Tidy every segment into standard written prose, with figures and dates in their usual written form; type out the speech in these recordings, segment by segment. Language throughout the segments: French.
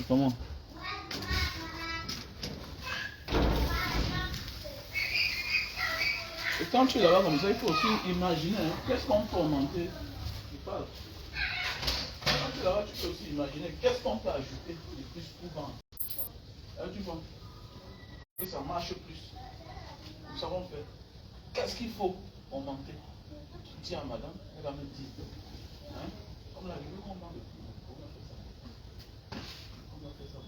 Comment? Et quand tu es là-bas comme ça, il faut aussi imaginer qu'est-ce qu'on peut augmenter. Tu parles. Quand tu es là-bas, tu peux aussi imaginer qu'est-ce qu'on peut ajouter de plus pour vendre. Là, tu vois que ça marche plus. Nous savons faire. Qu'est-ce qu'il faut augmenter? Tu dis à madame, elle va me dire. Hein? Comme la vidéo qu'on vend depuis. On va faire ça.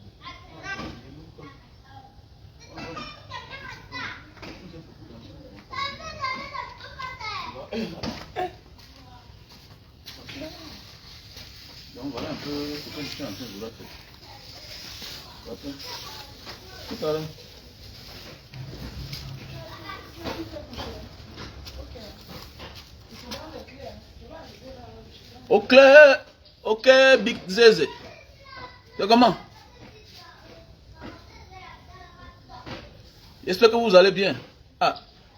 Donc voilà un peu ce que je suis en train de vouloir faire. Tout à l'heure. Ok, Big Zeze. C'est comment? J'espère que vous allez bien. Ah,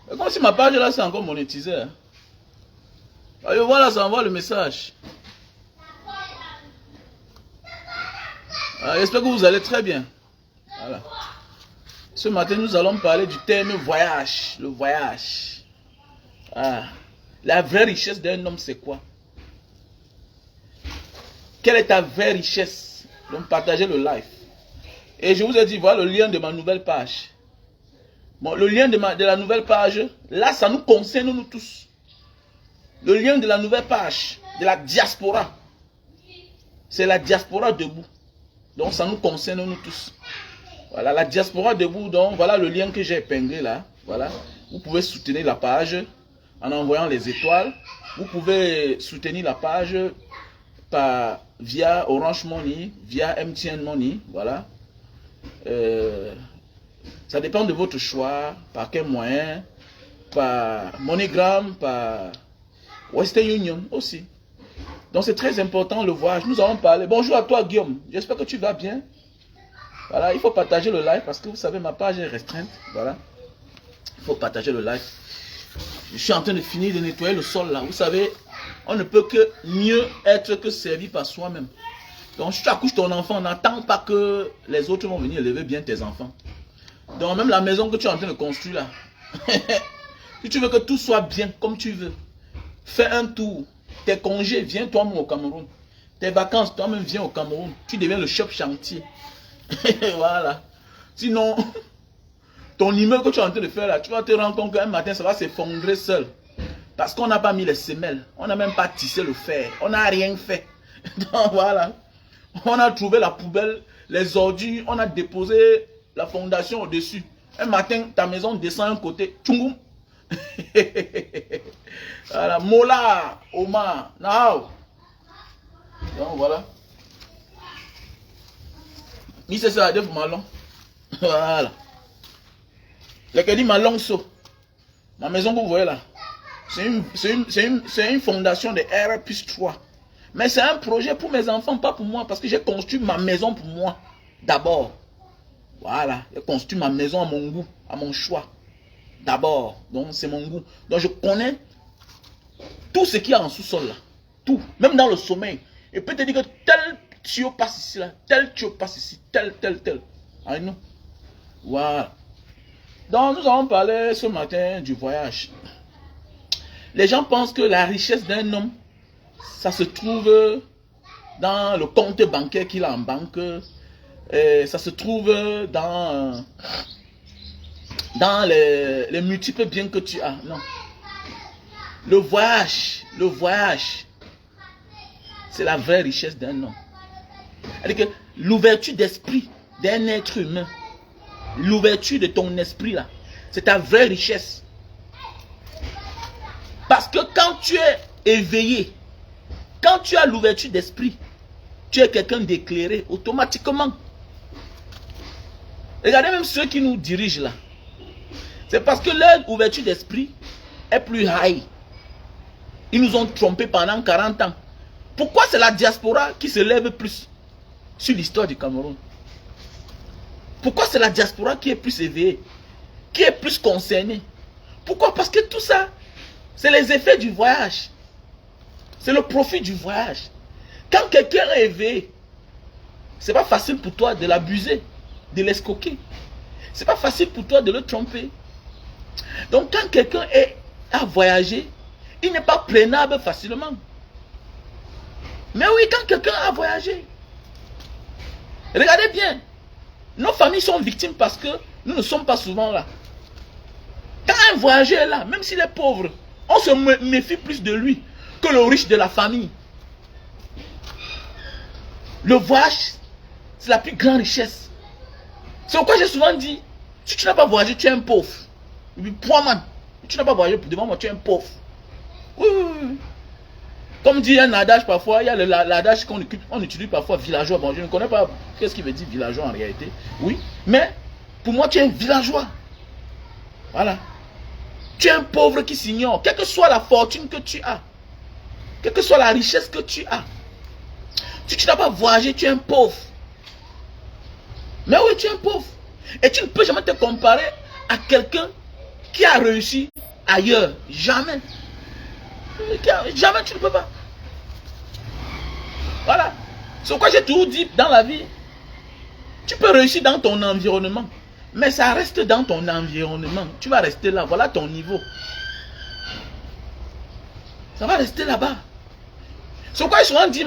comme si ma page là c'est encore monétisé. Hein. Allez, voilà, ça envoie le message. Ah, j'espère que vous allez très bien. Voilà. Ce matin, nous allons parler du thème voyage. Le voyage. Ah. La vraie richesse d'un homme, c'est quoi? Quelle est ta vraie richesse? Donc, partagez le live. Et je vous ai dit, voilà le lien de ma nouvelle page. Bon, le lien de la nouvelle page, là, ça nous concerne nous tous. Le lien de la nouvelle page, de la diaspora. C'est la diaspora debout. Donc, ça nous concerne nous tous. Voilà, la diaspora debout. Donc, voilà le lien que j'ai épinglé là. Voilà. Vous pouvez soutenir la page en envoyant les étoiles. Vous pouvez soutenir la page via Orange Money, via MTN Money. Voilà. Ça dépend de votre choix. Par quel moyen? Par MoneyGram, par Western Union aussi. Donc c'est très important le voyage. Nous allons parler. Bonjour à toi Guillaume. J'espère que tu vas bien. Voilà, il faut partager le live parce que vous savez ma page est restreinte. Voilà. Il faut partager le live. Je suis en train de finir de nettoyer le sol là. Vous savez, on ne peut que mieux être que servi par soi-même. Donc si tu accouches ton enfant, n'attends pas que les autres vont venir élever bien tes enfants. Donc même la maison que tu es en train de construire là. Si tu veux que tout soit bien comme tu veux, fais un tour. Tes congés, viens toi-même au Cameroun. Tes vacances, toi-même viens au Cameroun. Tu deviens le chef chantier. Voilà. Sinon, ton immeuble que tu es en train de faire là, tu vas te rendre compte qu'un matin, ça va s'effondrer seul. Parce qu'on n'a pas mis les semelles. On n'a même pas tissé le fer. On n'a rien fait. Donc voilà. On a trouvé la poubelle, les ordures. On a déposé la fondation au-dessus. Un matin, ta maison descend un côté. Tchoum. Voilà. Mola, Omar, Nao. Donc voilà. Mi c'est ça, Def Malon. Voilà. Les qui dit Malon so. Ma maison que vous voyez là. C'est une fondation de R plus 3. Mais c'est un projet pour mes enfants, pas pour moi. Parce que j'ai construit ma maison pour moi. D'abord. Voilà. J'ai construit ma maison à mon goût, à mon choix. D'abord. Donc c'est mon goût. Donc je connais tout ce qu'il y a en sous-sol là. Tout. Même dans le sommeil. Et peut te dire que tel tuyau passe ici là. Tel tuyau passe ici. Tel. Ah, non. Voilà. Donc nous allons parler ce matin du voyage. Les gens pensent que la richesse d'un homme, ça se trouve dans le compte bancaire qu'il a en banque. Ça se trouve dans les multiples biens que tu as. Non. Le voyage, c'est la vraie richesse d'un homme. C'est-à-dire que l'ouverture d'esprit d'un être humain, l'ouverture de ton esprit là, c'est ta vraie richesse. Parce que quand tu es éveillé, quand tu as l'ouverture d'esprit, tu es quelqu'un d'éclairé automatiquement. Regardez même ceux qui nous dirigent là. C'est parce que leur ouverture d'esprit est plus high. Ils nous ont trompés pendant 40 ans. Pourquoi c'est la diaspora qui se lève plus sur l'histoire du Cameroun? Pourquoi c'est la diaspora qui est plus éveillée, qui est plus concernée? Pourquoi? Parce que tout ça, c'est les effets du voyage. C'est le profit du voyage. Quand quelqu'un est éveillé, c'est pas facile pour toi de l'abuser, de l'escroquer. C'est pas facile pour toi de le tromper. Donc quand quelqu'un a voyagé, il n'est pas prenable facilement. Mais oui, quand quelqu'un a voyagé, regardez bien, nos familles sont victimes parce que nous ne sommes pas souvent là. Quand un voyageur est là, même s'il est pauvre, on se méfie plus de lui que le riche de la famille. Le voyage, c'est la plus grande richesse. C'est pourquoi j'ai souvent dit, si tu n'as pas voyagé, tu es un pauvre. Point man, si tu n'as pas voyagé devant moi, tu es un pauvre. Oui, oui, oui. Comme dit un adage parfois, il y a l'adage qu'on utilise parfois, villageois. Bon, je ne connais pas qu'est-ce qu'il veut dire villageois en réalité. Oui, mais pour moi, tu es un villageois. Voilà. Tu es un pauvre qui s'ignore. Quelle que soit la fortune que tu as, quelle que soit la richesse que tu as, si tu n'as pas voyagé, tu es un pauvre. Mais oui, tu es un pauvre. Et tu ne peux jamais te comparer à quelqu'un qui a réussi ailleurs. Jamais. Jamais tu ne peux pas. Voilà. C'est pourquoi j'ai toujours dit dans la vie, tu peux réussir dans ton environnement, mais ça reste dans ton environnement. Tu vas rester là. Voilà ton niveau. Ça va rester là-bas. C'est pourquoi j'ai souvent dit,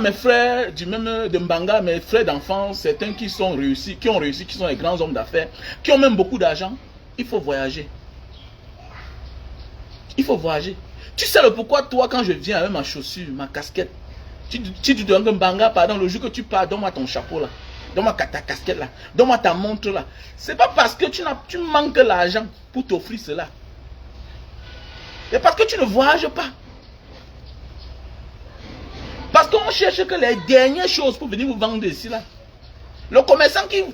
mes frères du même de Mbanga, mes frères d'enfance, certains qui sont réussis, qui ont réussi, qui sont des grands hommes d'affaires, qui ont même beaucoup d'argent, il faut voyager. Il faut voyager. Tu sais le pourquoi, toi, quand je viens avec ma chaussure, ma casquette, tu dis de Mbanga, pardon, le jour que tu pars, donne-moi ton chapeau là, donne-moi ta casquette là, donne-moi ta montre là. C'est pas parce que tu manques l'argent pour t'offrir cela. C'est parce que tu ne voyages pas. Parce qu'on cherche que les dernières choses pour venir vous vendre ici là. Le commerçant qui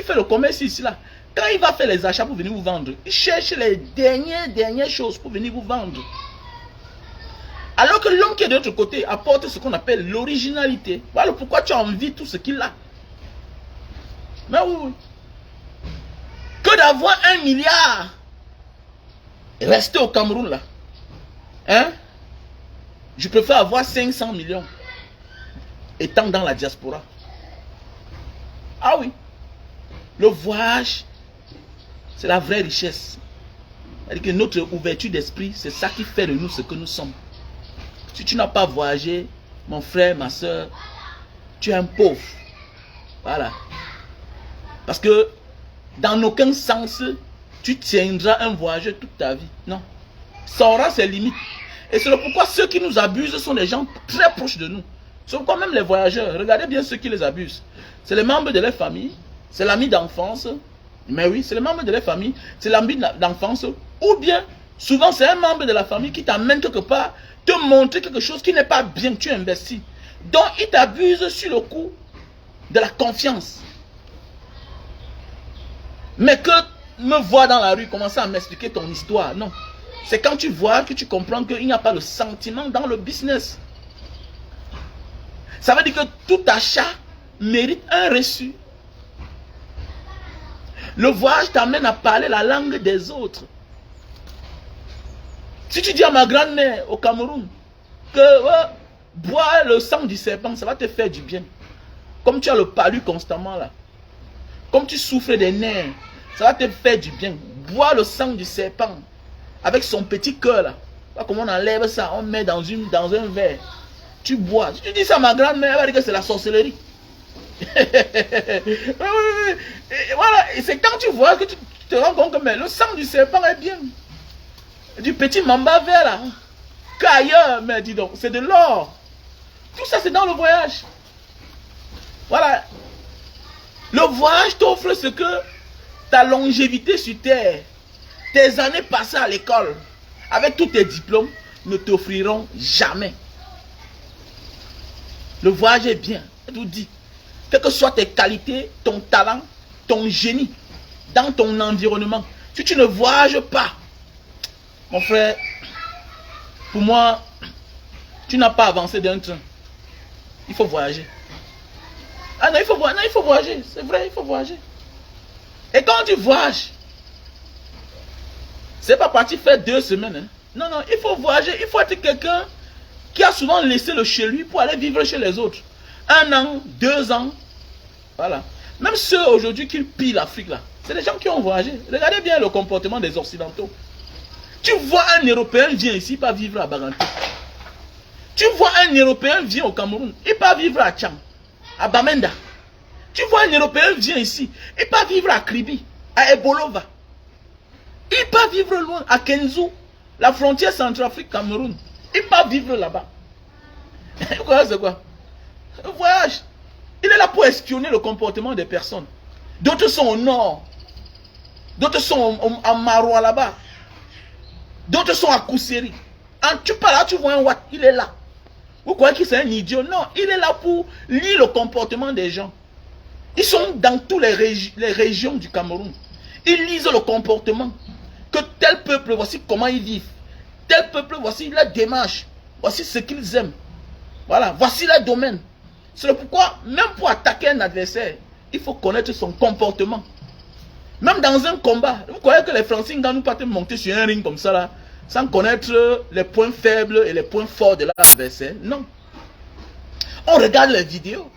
fait le commerce ici là, quand il va faire les achats pour venir vous vendre, il cherche les dernières choses pour venir vous vendre. Alors que l'homme qui est de l'autre côté apporte ce qu'on appelle l'originalité. Voilà pourquoi tu as envie de tout ce qu'il a. Mais oui. Que d'avoir 1 milliard rester au Cameroun là. Hein? Je préfère avoir 500 millions étant dans la diaspora. Ah oui. Le voyage, c'est la vraie richesse. C'est-à-dire que notre ouverture d'esprit, c'est ça qui fait de nous ce que nous sommes. Si tu n'as pas voyagé, mon frère, ma soeur, tu es un pauvre. Voilà. Parce que dans aucun sens, tu tiendras un voyageur toute ta vie. Non. Ça aura ses limites. Et c'est pourquoi ceux qui nous abusent sont des gens très proches de nous. C'est pourquoi même les voyageurs, regardez bien ceux qui les abusent. C'est les membres de leur famille, c'est l'ami d'enfance. Mais oui, c'est les membres de leur famille, c'est l'ami d'enfance. Ou bien, souvent c'est un membre de la famille qui t'amène quelque part, te montrer quelque chose qui n'est pas bien, que tu investis. Donc il t'abuse sur le coup de la confiance. Mais que me voir dans la rue, commencer à m'expliquer ton histoire, non. C'est quand tu vois que tu comprends qu'il n'y a pas le sentiment dans le business. Ça veut dire que tout achat mérite un reçu. Le voyage t'amène à parler la langue des autres. Si tu dis à ma grand-mère au Cameroun que boire le sang du serpent, ça va te faire du bien. Comme tu as le palu constamment là. Comme tu souffres des nerfs, ça va te faire du bien. Boire le sang du serpent. Avec son petit cœur là. Comment on enlève ça, on met dans un verre. Tu bois. Si tu dis ça à ma grand-mère, elle va dire que c'est la sorcellerie. Et voilà. Et c'est quand tu vois que tu te rends compte que mais le sang du serpent est bien. Du petit mamba vert là. Qu'ailleurs, mais dis donc, c'est de l'or. Tout ça c'est dans le voyage. Voilà. Le voyage t'offre ce que ta longévité sur terre, tes années passées à l'école, avec tous tes diplômes, ne t'offriront jamais. Le voyage est bien, je vous dis. Quelles que soient tes qualités, ton talent, ton génie, dans ton environnement, si tu ne voyages pas, mon frère, Pour moi, tu n'as pas avancé d'un train. Il faut voyager. Ah non, il faut voyager. C'est vrai, il faut voyager. Et quand tu voyages, c'est pas parti faire 2 semaines. Hein. Non, non, il faut voyager. Il faut être quelqu'un qui a souvent laissé le chez lui pour aller vivre chez les autres. 1 an, 2 ans. Voilà. Même ceux aujourd'hui qui pillent l'Afrique là, c'est des gens qui ont voyagé. Regardez bien le comportement des Occidentaux. Tu vois un Européen vient ici, pas vivre à Baganté. Tu vois un Européen vient au Cameroun, il pas vivre à Tcham, à Bamenda. Tu vois un Européen vient ici, il pas vivre à Kribi, à Ebolova. Il pas vivre loin, à Kenzo, la frontière Centrafrique-Cameroun. Il pas vivre là-bas. Vous voyez c'est quoi? Un voyage. Il est là pour espionner le comportement des personnes. D'autres sont au nord. D'autres sont en Maroua là-bas. D'autres sont à Kousseri. Tu parles là, tu vois un Watt, il est là. Vous croyez qu'il c'est un idiot? Non, il est là pour lire le comportement des gens. Ils sont dans toutes les régions du Cameroun. Ils lisent le comportement. Que tel peuple, voici comment ils vivent. Tel peuple, voici la démarche. Voici ce qu'ils aiment. Voilà, voici le domaine. C'est pourquoi, même pour attaquer un adversaire, il faut connaître son comportement. Même dans un combat, vous croyez que les Français ne vont pas te monter sur un ring comme ça là, sans connaître les points faibles et les points forts de l'adversaire? Non. On regarde les vidéos.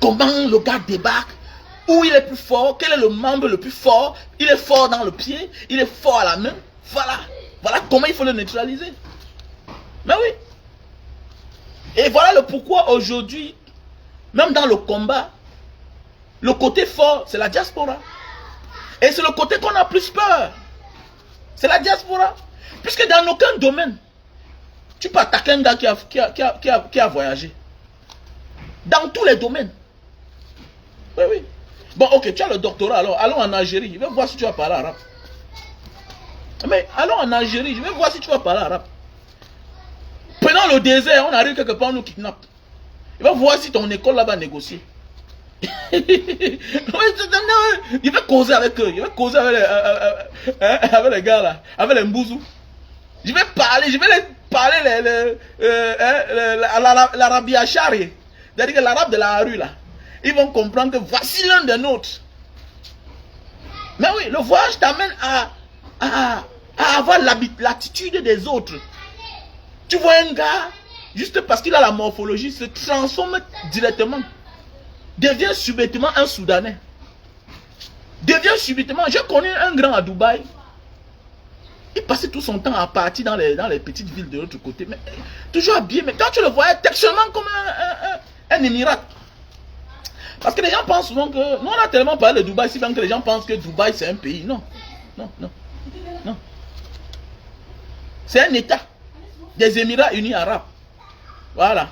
Comment le gars débarque, où il est plus fort, quel est le membre le plus fort, il est fort dans le pied, il est fort à la main. Voilà. Voilà comment il faut le neutraliser. Mais oui. Et voilà le pourquoi aujourd'hui, même dans le combat, le côté fort, c'est la diaspora. Et c'est le côté qu'on a plus peur. C'est la diaspora. Puisque dans aucun domaine, tu peux attaquer un gars qui a voyagé. Dans tous les domaines. Oui, oui. Bon, ok, tu as le doctorat, alors allons en Algérie. Je vais voir si tu vas parler arabe. Mais allons en Algérie, je vais voir si tu vas parler arabe. Prenons le désert, on arrive quelque part, on nous kidnappe. Il va voir si ton école là va négocier. Il va causer avec eux. Il va causer avec les gars là. Avec les mbouzous. Je vais les parler l'Arabie Achari. C'est-à-dire que l'arabe de la rue là. Ils vont comprendre que voici l'un des nôtres. Mais oui, le voyage t'amène à avoir l'attitude des autres. Tu vois un gars, juste parce qu'il a la morphologie, se transforme directement. Devient subitement un Soudanais. Devient subitement. Je connais un grand à Dubaï. Il passait tout son temps à partir dans les petites villes de l'autre côté. Mais toujours habillé. Mais quand tu le voyais, textuellement comme un émirat. Parce que les gens pensent souvent que... Nous, on a tellement parlé de Dubaï, si bien que les gens pensent que Dubaï, c'est un pays. Non. Non, non. Non. C'est un État des Émirats Unis Arabes. Voilà.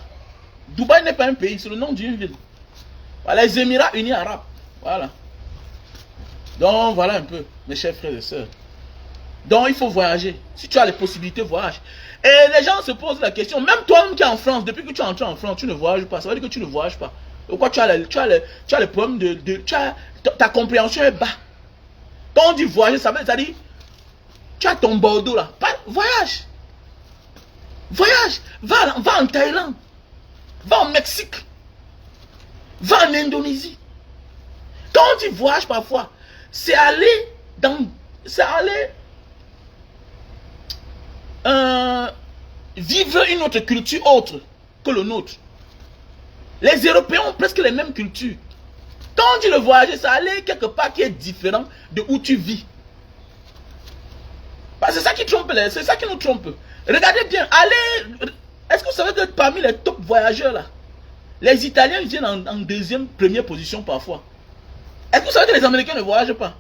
Dubaï n'est pas un pays, c'est le nom d'une ville. Voilà, les Émirats Unis Arabes. Voilà. Donc, voilà un peu, mes chers frères et sœurs. Donc, il faut voyager. Si tu as les possibilités, voyage. Et les gens se posent la question, même toi-même qui es en France, depuis que tu es entré en France, tu ne voyages pas. Ça veut dire que tu ne voyages pas. Pourquoi tu as les problèmes ta compréhension est bas. Quand on dit voyager, ça veut dire, tu as ton Bordeaux là. Voyage. Voyage. Va en Thaïlande. Va au Mexique. Va en Indonésie. Quand on dit voyage parfois, c'est aller vivre une autre culture autre que le nôtre. Les Européens ont presque les mêmes cultures. Quand on dit le voyager, c'est aller quelque part qui est différent de où tu vis. C'est ça qui trompe, c'est ça qui nous trompe. Regardez bien, est-ce que vous savez que parmi les top voyageurs là, les Italiens viennent en deuxième, première position parfois. Est-ce que vous savez que les Américains ne voyagent pas?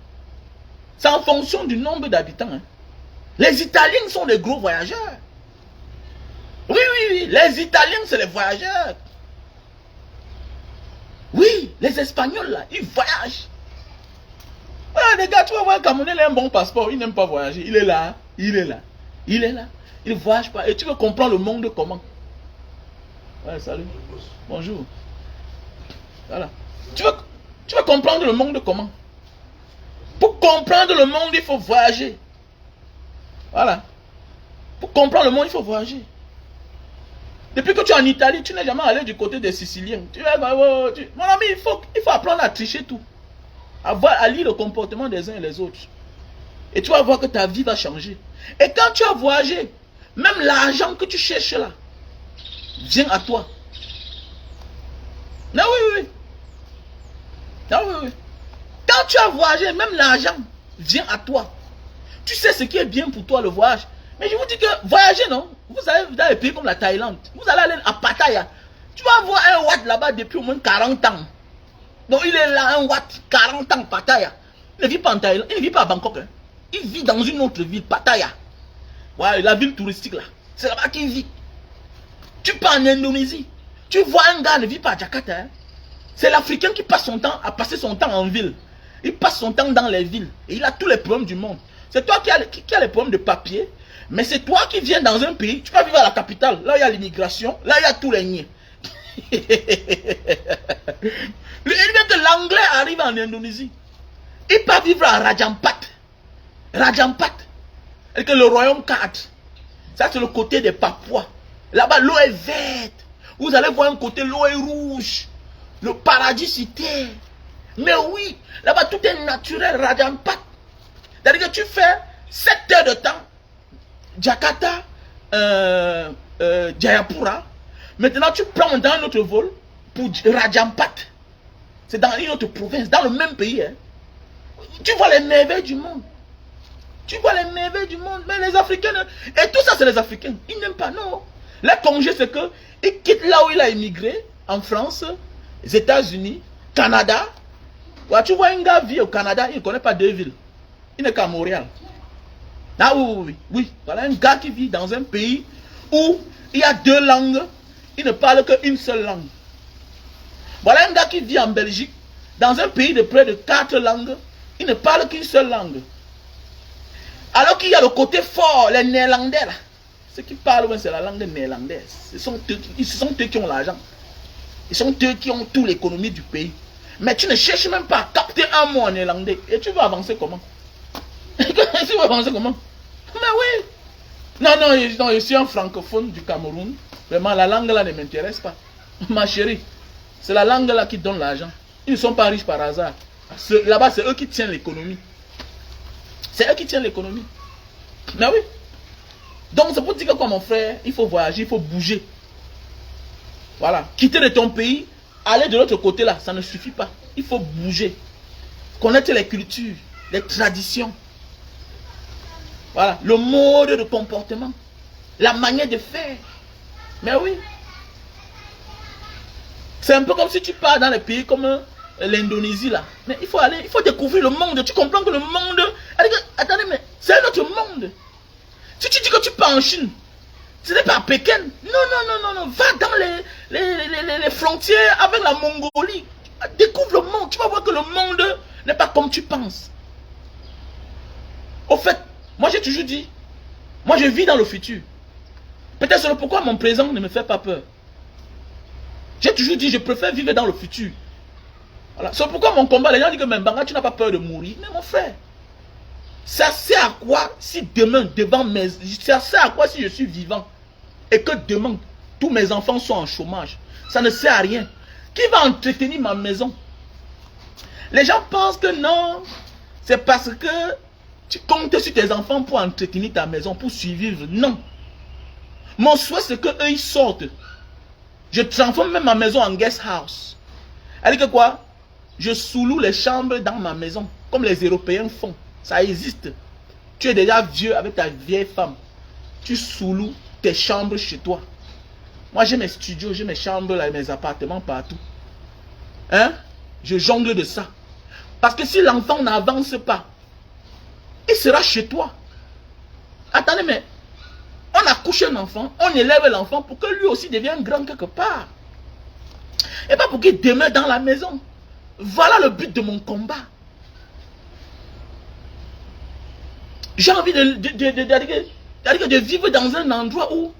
C'est en fonction du nombre d'habitants. Hein. Les Italiens sont les gros voyageurs. Oui, oui, oui. Les Italiens, c'est les voyageurs. Oui, les Espagnols, là, ils voyagent. Ah, les gars, tu vas voir un Camerounais, il a un bon passeport, il n'aime pas voyager. Il est là, il est là, il est là. Il ne voyage pas. Et tu veux comprendre le monde comment? Ouais, salut. Bonjour. Voilà. Tu veux comprendre le monde comment? Pour comprendre le monde, il faut voyager. Voilà. Pour comprendre le monde, il faut voyager. Depuis que tu es en Italie, tu n'es jamais allé du côté des Siciliens. Mon ami, il faut apprendre à tricher tout. À lire le comportement des uns et les autres. Et tu vas voir que ta vie va changer. Et quand tu as voyagé, même l'argent que tu cherches là, vient à toi. Non, oui. Non, oui. Quand tu as voyagé, même l'argent vient à toi. Tu sais ce qui est bien pour toi, le voyage. Mais je vous dis que voyager, non? Vous allez dans des pays comme la Thaïlande. Vous allez aller à Pattaya. Tu vas voir un Watt là-bas depuis au moins 40 ans. Donc il est là, un Watt, 40 ans, Pattaya. Il ne vit pas en Thaïlande, il ne vit pas à Bangkok. Hein. Il vit dans une autre ville, Pattaya. Ouais, la ville touristique là. C'est là-bas qu'il vit. Tu pars en Indonésie. Tu vois un gars ne vit pas à Jakarta. Hein. C'est l'Africain qui passe son temps à passer son temps en ville. Il passe son temps dans les villes. Et il a tous les problèmes du monde. C'est toi qui as les problèmes de papier. Mais c'est toi qui viens dans un pays. Tu vas vivre à la capitale. Là, il y a l'immigration. Là, il y a tous les niais. Il dit que l'anglais arrive en Indonésie. Il peut vivre à Rajampat. Et que le royaume 4. Ça, c'est le côté des Papouas. Là-bas, l'eau est verte. Vous allez voir un côté, l'eau est rouge. Le paradis sur terre. Mais oui, là-bas, tout est naturel, Rajampat. C'est-à-dire que tu fais 7 heures de temps. Jakarta, Jayapura. Maintenant, tu prends dans un autre vol pour Rajampat. C'est dans une autre province, dans le même pays. Hein. Tu vois les merveilles du monde. Mais les Africains, et tout ça, c'est les Africains. Ils n'aiment pas, non. Les congés, c'est que ils quittent là où il a immigré, en France, les États-Unis, Canada. Ouais, tu vois un gars vit au Canada, il ne connaît pas deux villes. Il n'est qu'à Montréal. Ah oui. Voilà un gars qui vit dans un pays où il y a 2 langues, il ne parle qu'une seule langue. Voilà un gars qui vit en Belgique, dans un pays de près de 4 langues, il ne parle qu'une seule langue. Alors qu'il y a le côté fort, les Néerlandais là. Ceux qui parlent, c'est la langue néerlandaise. Ce sont eux qui ont l'argent. Ce sont eux qui ont toute l'économie du pays. Mais tu ne cherches même pas à capter un mot en néerlandais. Et tu vas avancer comment? Tu vas avancer comment? Mais oui. Non, je suis un francophone du Cameroun. Vraiment, la langue là ne m'intéresse pas. Ma chérie, c'est la langue là qui donne l'argent. Ils ne sont pas riches par hasard. Là-bas, c'est eux qui tiennent l'économie. C'est eux qui tiennent l'économie. Mais oui. Donc, c'est pour dire que quoi, mon frère, il faut voyager, il faut bouger. Voilà. Quitter de ton pays, aller de l'autre côté là, ça ne suffit pas. Il faut bouger. Connaître les cultures, les traditions. Voilà. Le mode de comportement. La manière de faire. Mais oui. C'est un peu comme si tu pars dans les pays comme l'Indonésie là. Mais il faut découvrir le monde. Tu comprends que le monde... Attendez, mais c'est un autre monde. Si tu dis que tu pars en Chine, ce n'est pas à Pékin. Non. Va dans les frontières avec la Mongolie. Découvre le monde. Tu vas voir que le monde n'est pas comme tu penses. Au fait, moi j'ai toujours dit, moi je vis dans le futur. Peut-être c'est pourquoi mon présent ne me fait pas peur. J'ai toujours dit, je préfère vivre dans le futur. Voilà. C'est pourquoi mon combat, les gens disent que même Banga, tu n'as pas peur de mourir. Mais mon frère, ça sert à quoi si demain, devant mes... Ça sert à quoi si je suis vivant et que demain, tous mes enfants sont en chômage? Ça ne sert à rien. Qui va entretenir ma maison? Les gens pensent que non, c'est parce que tu comptes sur tes enfants pour entretenir ta maison, pour survivre. Non. Mon souhait, c'est qu'eux, ils sortent. Je transforme même ma maison en guest house. Elle dit que quoi? Je sous-loue les chambres dans ma maison, comme les Européens font. Ça existe. Tu es déjà vieux avec ta vieille femme. Tu sous-loues tes chambres chez toi. Moi, j'ai mes studios, j'ai mes chambres, là, mes appartements partout. Hein? Je jongle de ça. Parce que si l'enfant n'avance pas, il sera chez toi. Attendez, mais on accouche un enfant, on élève l'enfant pour que lui aussi devienne grand quelque part. Et pas pour qu'il demeure dans la maison. Voilà le but de mon combat. J'ai envie de vivre dans un endroit où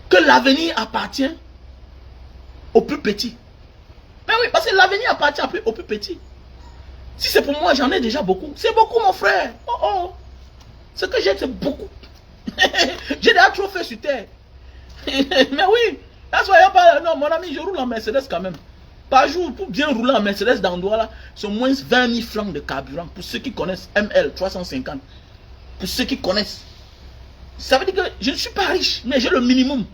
que l'avenir appartient aux plus petits. Mais oui, parce que l'avenir appartient aux plus petits. Si c'est pour moi, j'en ai déjà beaucoup. C'est beaucoup, mon frère. Ce que j'ai, c'est beaucoup. J'ai déjà trop fait sur terre. Mais oui, là, soyez pas... Non, mon ami, je roule en Mercedes quand même. Par jour, pour bien rouler en Mercedes d'endroit là, c'est au moins 20 000 francs de carburant. Pour ceux qui connaissent ML 350. Pour ceux qui connaissent. Ça veut dire que je ne suis pas riche, mais j'ai le minimum.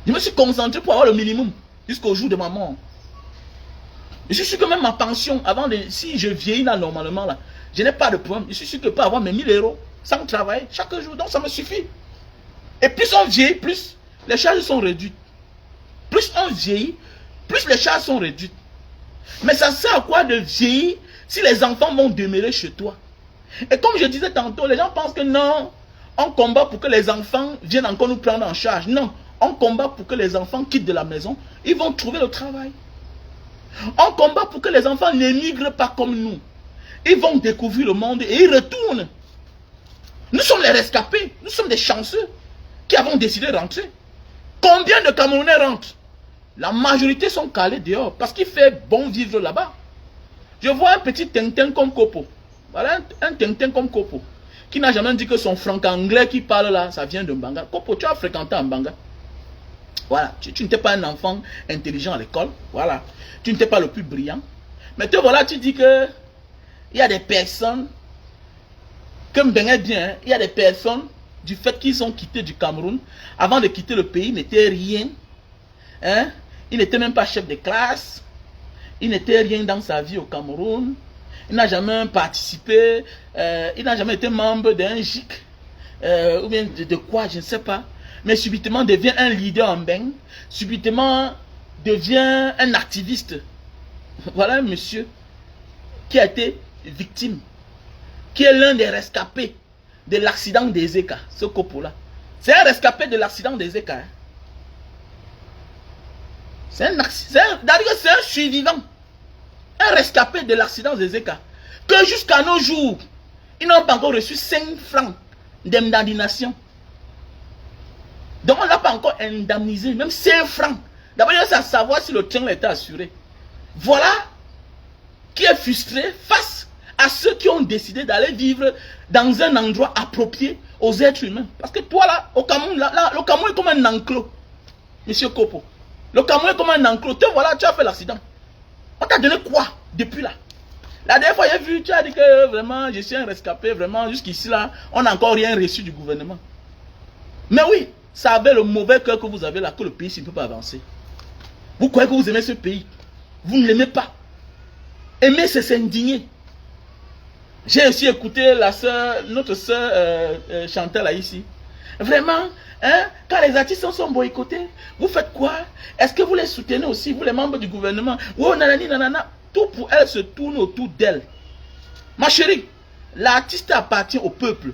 Je me suis concentré pour avoir le minimum jusqu'au jour de ma mort. Je suis sûr que même ma pension, avant de, si je vieillis là normalement, là, je n'ai pas de problème. Je suis sûr que je peux avoir mes 1000 euros sans travailler chaque jour. Donc ça me suffit. Et plus on vieillit, plus les charges sont réduites. Plus on vieillit, plus les charges sont réduites. Mais ça sert à quoi de vieillir si les enfants vont demeurer chez toi? Et comme je disais tantôt, les gens pensent que non, on combat pour que les enfants viennent encore nous prendre en charge. Non, on combat pour que les enfants quittent de la maison. Ils vont trouver le travail. On combat pour que les enfants n'émigrent pas comme nous. Ils vont découvrir le monde et ils retournent. Nous sommes les rescapés. Nous sommes des chanceux qui avons décidé de rentrer. Combien de Camerounais rentrent? La majorité sont calés dehors parce qu'il fait bon vivre là-bas. Je vois un petit Tintin comme Kopo. Voilà un Tintin comme Kopo. Qui n'a jamais dit que son franc-anglais qui parle là, ça vient de Mbanga. Kopo, tu as fréquenté Mbanga. Voilà, tu n'étais pas un enfant intelligent à l'école. Voilà, tu n'étais pas le plus brillant. Mais te voilà, tu dis que il y a des personnes, comme bien, il y a des personnes, du fait qu'ils ont quitté du Cameroun, avant de quitter le pays, ils n'étaient rien. Hein? Il n'était même pas chef de classe. Il n'était rien dans sa vie au Cameroun. Il n'a jamais participé. Il n'a jamais été membre d'un GIC. Ou bien de quoi, je ne sais pas. Mais subitement devient un leader en Beng. Subitement devient un activiste. Voilà un monsieur qui a été victime. Qui est l'un des rescapés de l'accident des Eka. Ce copo-là. C'est un rescapé de l'accident des Eka. Hein. C'est un survivant. Un rescapé de l'accident des Eka. Que jusqu'à nos jours, ils n'ont pas encore reçu 5 francs d'indemnisation. Donc on ne l'a pas encore indemnisé, même 5 francs. D'abord, il faut savoir si le train était assuré. Voilà qui est frustré face à ceux qui ont décidé d'aller vivre dans un endroit approprié aux êtres humains. Parce que toi là, au Cameroun, le Cameroun est comme un enclos, monsieur Kopo. Le Cameroun est comme un enclos. Te voilà, tu as fait l'accident. On t'a donné quoi depuis là? La dernière fois, j'ai vu, tu as dit que vraiment, je suis un rescapé, vraiment, jusqu'ici là, on n'a encore rien reçu du gouvernement. Mais oui, ça avait le mauvais cœur que vous avez là, que le pays ne peut pas avancer. Vous croyez que vous aimez ce pays? Vous ne l'aimez pas. Aimer, c'est s'indigner. J'ai aussi écouté la soeur, notre soeur Chantal là ici. Vraiment, hein, quand les artistes sont boycottés, vous faites quoi? Est-ce que vous les soutenez aussi, vous les membres du gouvernement? Oh, nanani, nanana. Tout pour elle se tourne autour d'elle. Ma chérie, l'artiste appartient au peuple.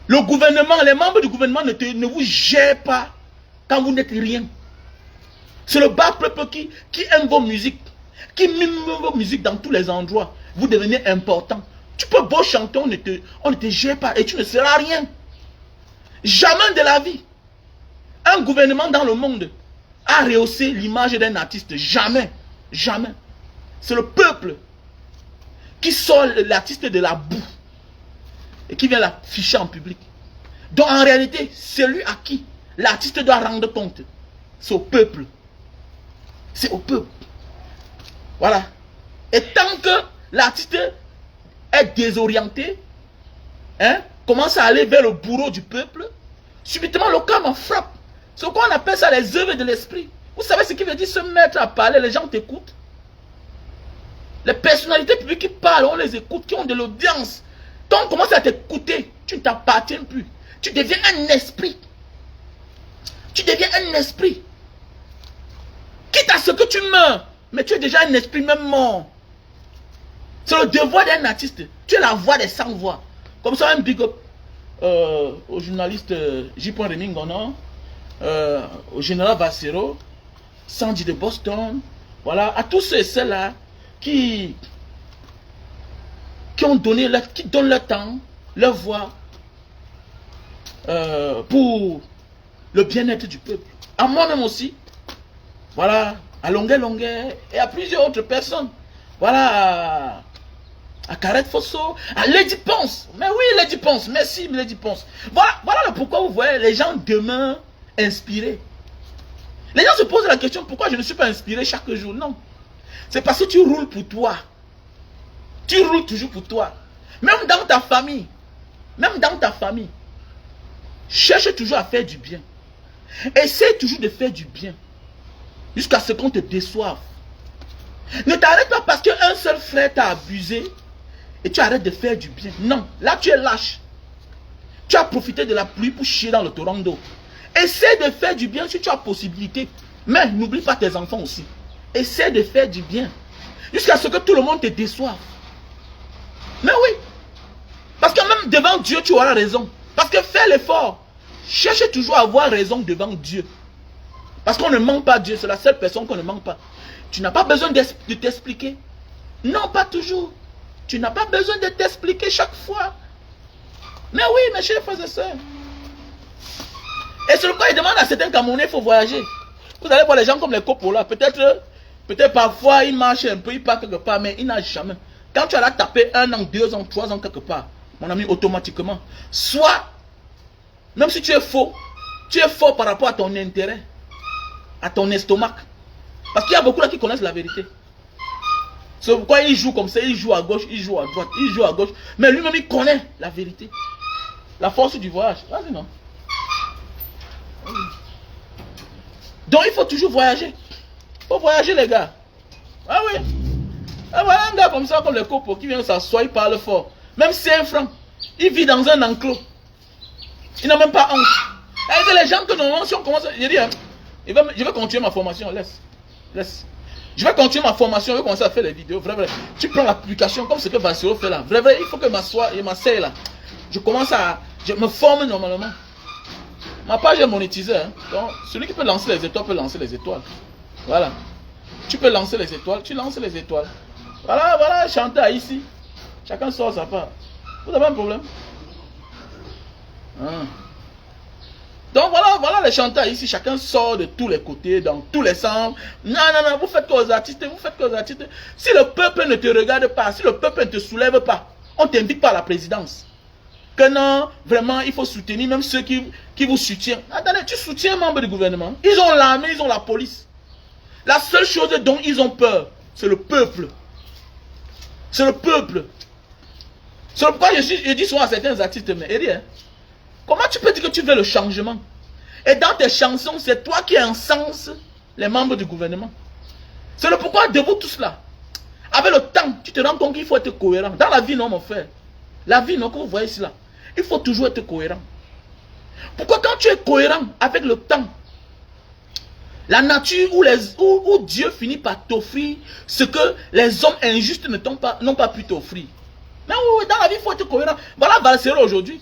Le gouvernement, les membres du gouvernement ne vous gèrent pas quand vous n'êtes rien. C'est le bas peuple qui aime vos musiques, qui mime vos musiques dans tous les endroits. Vous devenez important. Tu peux beau chanter, on ne te gère pas et tu ne seras rien. Jamais de la vie. Un gouvernement dans le monde a rehaussé l'image d'un artiste. Jamais. Jamais. C'est le peuple qui sort l'artiste de la boue et qui vient l'afficher en public. Donc en réalité, celui à qui l'artiste doit rendre compte, c'est au peuple. C'est au peuple. Voilà. Et tant que l'artiste est désorienté, hein, commence à aller vers le bourreau du peuple, subitement le karma frappe. C'est quoi on appelle ça les œuvres de l'esprit. Vous savez ce qui veut dire se mettre à parler, les gens t'écoutent. Les personnalités publiques qui parlent, on les écoute, qui ont de l'audience. Quand on commence à t'écouter, tu ne t'appartiens plus. Tu deviens un esprit. Tu deviens un esprit. Quitte à ce que tu meurs, mais tu es déjà un esprit même mort. C'est le devoir d'un artiste. Tu es la voix des sans voix. Comme ça, un big up au journaliste J. Remingono, au général Vassero, Sandy de Boston, voilà, à tous ceux et ceux-là qui donnent leur temps, leur voix pour le bien-être du peuple. À moi-même aussi, voilà, à longueur, et à plusieurs autres personnes. Voilà, À Carrette Fosso, à Lady Ponce. Mais oui, Lady Ponce, merci Lady Ponce. Voilà le pourquoi vous voyez les gens demeurent inspirés. Les gens se posent la question, pourquoi je ne suis pas inspiré chaque jour? Non. C'est parce que tu roules pour toi. Tu roules toujours pour toi. Même dans ta famille. Même dans ta famille. Cherche toujours à faire du bien. Essaie toujours de faire du bien. Jusqu'à ce qu'on te déçoive. Ne t'arrête pas parce qu'un seul frère t'a abusé et tu arrêtes de faire du bien. Non, là tu es lâche. Tu as profité de la pluie pour chier dans le torrent d'eau. Essaie de faire du bien si tu as possibilité. Mais n'oublie pas tes enfants aussi. Essaie de faire du bien. Jusqu'à ce que tout le monde te déçoive. Mais oui. Parce que même devant Dieu, tu auras raison. Parce que fais l'effort. Cherche toujours à avoir raison devant Dieu. Parce qu'on ne ment pas Dieu. C'est la seule personne qu'on ne ment pas. Tu n'as pas besoin de t'expliquer. Non, pas toujours. Tu n'as pas besoin de t'expliquer chaque fois. Mais oui, mes chers frères et sœurs. Et sur le cas, il demande à certains Camerounais, il faut voyager. Vous allez voir les gens comme les Coppola. Peut-être parfois, ils marchent un peu, ils partent quelque part, mais ils nagent jamais. Quand tu as là tapé 1 an, 2 ans, 3 ans quelque part, mon ami, automatiquement, soit, même si tu es faux par rapport à ton intérêt, à ton estomac. Parce qu'il y a beaucoup là qui connaissent la vérité. C'est pourquoi il joue comme ça, il joue à gauche, il joue à droite, il joue à gauche. Mais lui-même, il connaît la vérité. La force du voyage. Vas-y, non. Donc, il faut toujours voyager. Il faut voyager, les gars. Ah oui. Ah, voilà un gars comme ça, comme le copo, qui vient s'asseoir, il parle fort. Même si c'est un franc, il vit dans un enclos. Il n'a même pas honte. Et les gens que normalement, si on commence, je dis, hein, je vais continuer ma formation, laisse. Je vais continuer ma formation, je vais commencer à faire les vidéos. Vrai. Tu prends l'application comme ce que Vassero fait là. Vrai, il faut que je m'asseye là. Je me forme normalement. Ma page est monétisée. Hein. Donc, celui qui peut lancer les étoiles peut lancer les étoiles. Voilà. Tu peux lancer les étoiles, tu lances les étoiles. Voilà, chanter ici. Chacun sort sa part. Vous avez un problème? Hein. Donc voilà les chanteurs ici, chacun sort de tous les côtés, dans tous les sens. Non, vous faites que aux artistes, Si le peuple ne te regarde pas, si le peuple ne te soulève pas, on ne t'invite pas à la présidence. Que non, vraiment, il faut soutenir même ceux qui vous soutiennent. Attendez, tu soutiens un membre du gouvernement. Ils ont l'armée, ils ont la police. La seule chose dont ils ont peur, c'est le peuple. C'est le peuple. C'est pourquoi je dis souvent à certains artistes, mais Eri, comment tu peux dire que tu veux le changement? Et dans tes chansons, c'est toi qui encenses les membres du gouvernement. C'est le pourquoi de vous tous là. Avec le temps, tu te rends compte qu'il faut être cohérent. Dans la vie, non, mon frère. La vie, non, que vous voyez ici là. Il faut toujours être cohérent. Pourquoi quand tu es cohérent avec le temps, la nature où Dieu finit par t'offrir ce que les hommes injustes n'ont pas pu t'offrir. Mais oui, dans la vie, il faut être cohérent. Voilà Valsero aujourd'hui.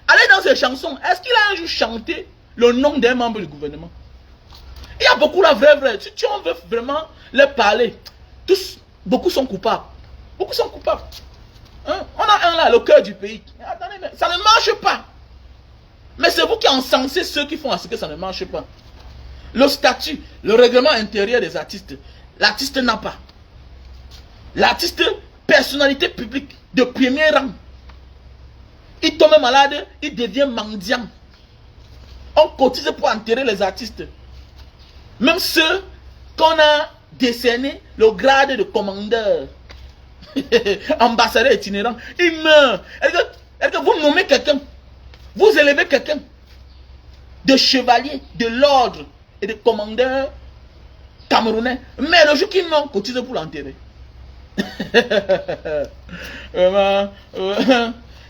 Allez dans ses chansons. Est-ce qu'il a un jour chanté le nom d'un membre du gouvernement? Il y a beaucoup là, vrai. Si tu en veux vraiment leur parler, beaucoup sont coupables. Beaucoup sont coupables. Hein? On a un là, le cœur du pays. Attendez, mais ça ne marche pas. Mais c'est vous qui encensez ceux qui font à ce que ça ne marche pas. Le statut, le règlement intérieur des artistes, l'artiste n'a pas. L'artiste, personnalité publique de premier rang. Il tombe malade, il devient mendiant. On cotise pour enterrer les artistes. Même ceux qu'on a décerné le grade de commandeur, ambassadeur itinérant, ils meurent. Est-ce que vous nommez quelqu'un, vous élevez quelqu'un de chevalier, de l'ordre et de commandeur camerounais, mais le jour qu'il meurt, on cotise pour l'enterrer.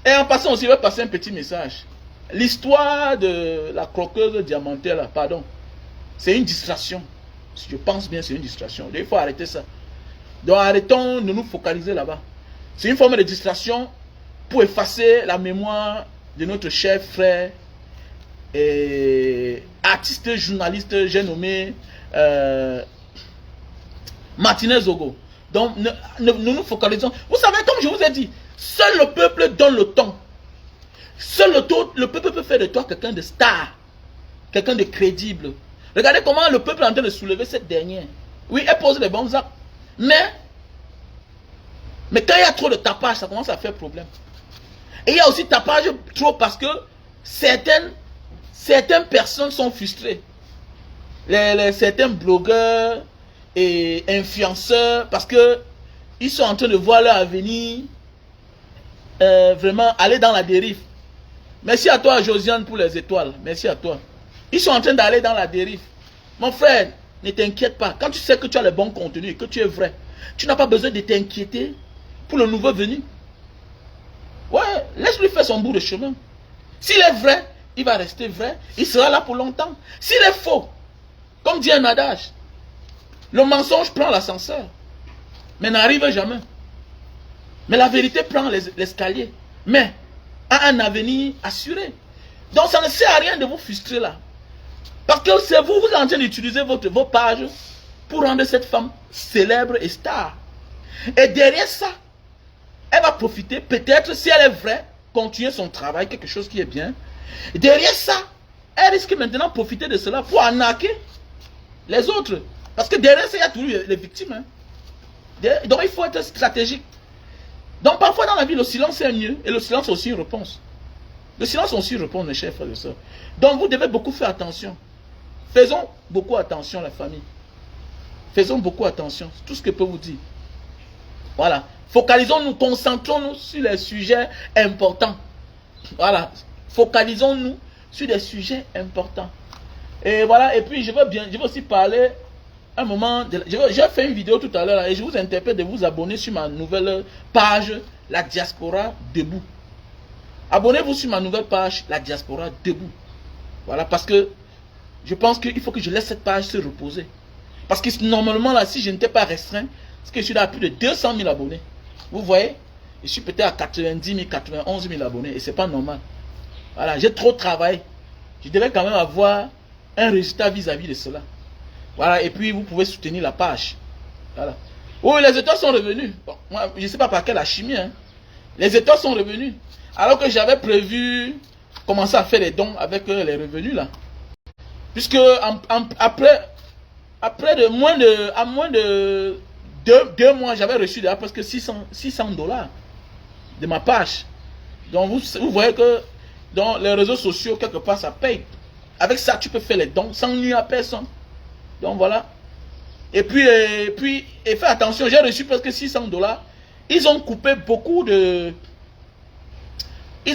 Et en passant aussi, je vais passer un petit message. L'histoire de la croqueuse diamantaire, là, pardon, c'est une distraction. Je pense bien c'est une distraction. Il faut arrêter ça. Donc arrêtons de nous focaliser là-bas. C'est une forme de distraction pour effacer la mémoire de notre cher frère et artiste, journaliste, j'ai nommé Martinez Zogo. Donc nous nous focalisons. Vous savez, comme je vous ai dit, seul le peuple donne le ton. Seul le peuple peut faire de toi quelqu'un de star, quelqu'un de crédible. Regardez comment le peuple est en train de soulever cette dernière. Oui, elle pose les bons actes. Mais Mais quand il y a trop de tapage, ça commence à faire problème. Et il y a aussi tapage trop parce que certaines personnes sont frustrées. Certains blogueurs et influenceurs, parce que ils sont en train de voir leur avenir vraiment aller dans la dérive. Merci à toi, Josiane, pour les étoiles. Merci à toi. Ils sont en train d'aller dans la dérive. Mon frère, ne t'inquiète pas. Quand tu sais que tu as le bon contenu et que tu es vrai, tu n'as pas besoin de t'inquiéter pour le nouveau venu. Ouais, laisse-lui faire son bout de chemin. S'il est vrai, il va rester vrai. Il sera là pour longtemps. S'il est faux, comme dit un adage, le mensonge prend l'ascenseur, mais n'arrive jamais. Mais la vérité prend l'escalier, mais a un avenir assuré. Donc ça ne sert à rien de vous frustrer là. Parce que c'est vous, vous êtes en train d'utiliser vos pages pour rendre cette femme célèbre et star. Et derrière ça, elle va profiter, peut-être si elle est vraie, continuer son travail, quelque chose qui est bien. Et derrière ça, elle risque maintenant de profiter de cela pour arnaquer les autres. Parce que derrière ça, il y a toujours les victimes. Hein. Donc il faut être stratégique. Donc parfois dans la vie, le silence est mieux. Et le silence est aussi une réponse. Le silence est aussi une réponse, mes chers frères et sœurs. Donc vous devez beaucoup faire attention. Faisons beaucoup attention, la famille. Faisons beaucoup attention. C'est tout ce que je peux vous dire. Voilà. Focalisons-nous, concentrons-nous sur les sujets importants. Voilà. Focalisons-nous sur des sujets importants. Et voilà. Et puis je veux aussi parler un moment. J'ai fait une vidéo tout à l'heure et je vous interpelle de vous abonner sur ma nouvelle page, La Diaspora Debout. Abonnez-vous sur ma nouvelle page, La Diaspora Debout. Voilà, parce que je pense qu'il faut que je laisse cette page se reposer. Parce que normalement, là, si je n'étais pas restreint, c'est que je suis là à plus de 200 000 abonnés. Vous voyez, je suis peut-être à 90 000, 91 000 abonnés et c'est pas normal. Voilà, j'ai trop travaillé. Je devais quand même avoir un résultat vis-à-vis de cela. Voilà, et puis vous pouvez soutenir la page. Voilà. Oui, les étoiles sont revenus. Bon, moi, je ne sais pas par quelle alchimie. Hein. Les étoiles sont revenus. Alors que j'avais prévu commencer à faire les dons avec les revenus là. Puisque après de moins de 2 mois, j'avais reçu déjà presque 600 $ de ma page. Donc vous voyez que dans les réseaux sociaux, quelque part, ça paye. Avec ça, tu peux faire les dons sans nuire à personne. Donc voilà. Et puis fais attention, j'ai reçu presque 600 $. Ils ont coupé beaucoup de... de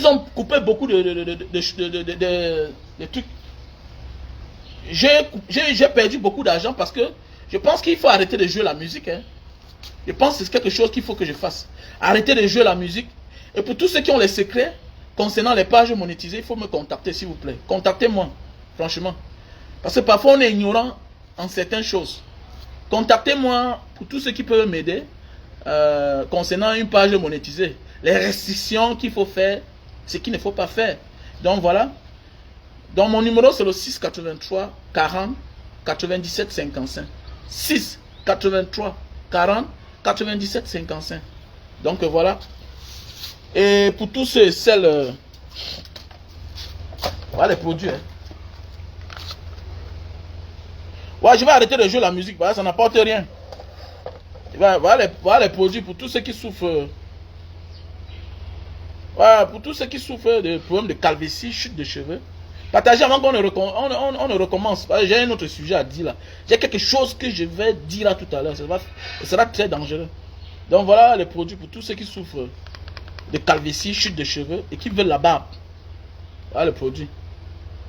trucs. J'ai perdu beaucoup d'argent parce que je pense qu'il faut arrêter de jouer la musique. Hein. Je pense que c'est quelque chose qu'il faut que je fasse. Arrêter de jouer la musique. Et pour tous ceux qui ont les secrets concernant les pages monétisées, il faut me contacter s'il vous plaît. Contactez-moi, franchement. Parce que parfois on est ignorant en certaines choses. Contactez-moi pour tous ceux qui peuvent m'aider concernant une page monétisée. Les restrictions qu'il faut faire, ce qu'il ne faut pas faire. Donc voilà. Donc mon numéro c'est le 6 83 40 97 55. 6 83 40 97 55. Donc voilà. Et pour tous ceux et celles... voilà les produits. Hein. Ouais, je vais arrêter de jouer la musique. Voilà, ça n'apporte rien. Voilà les produits pour tous ceux qui souffrent. Voilà, pour tous ceux qui souffrent de problèmes de calvitie, chute de cheveux. Partagez avant qu'on ne recommence. J'ai un autre sujet à dire là. J'ai quelque chose que je vais dire là tout à l'heure. Ça sera très dangereux. Donc voilà les produits pour tous ceux qui souffrent de calvitie, chute de cheveux et qui veulent la barbe. Voilà les produits.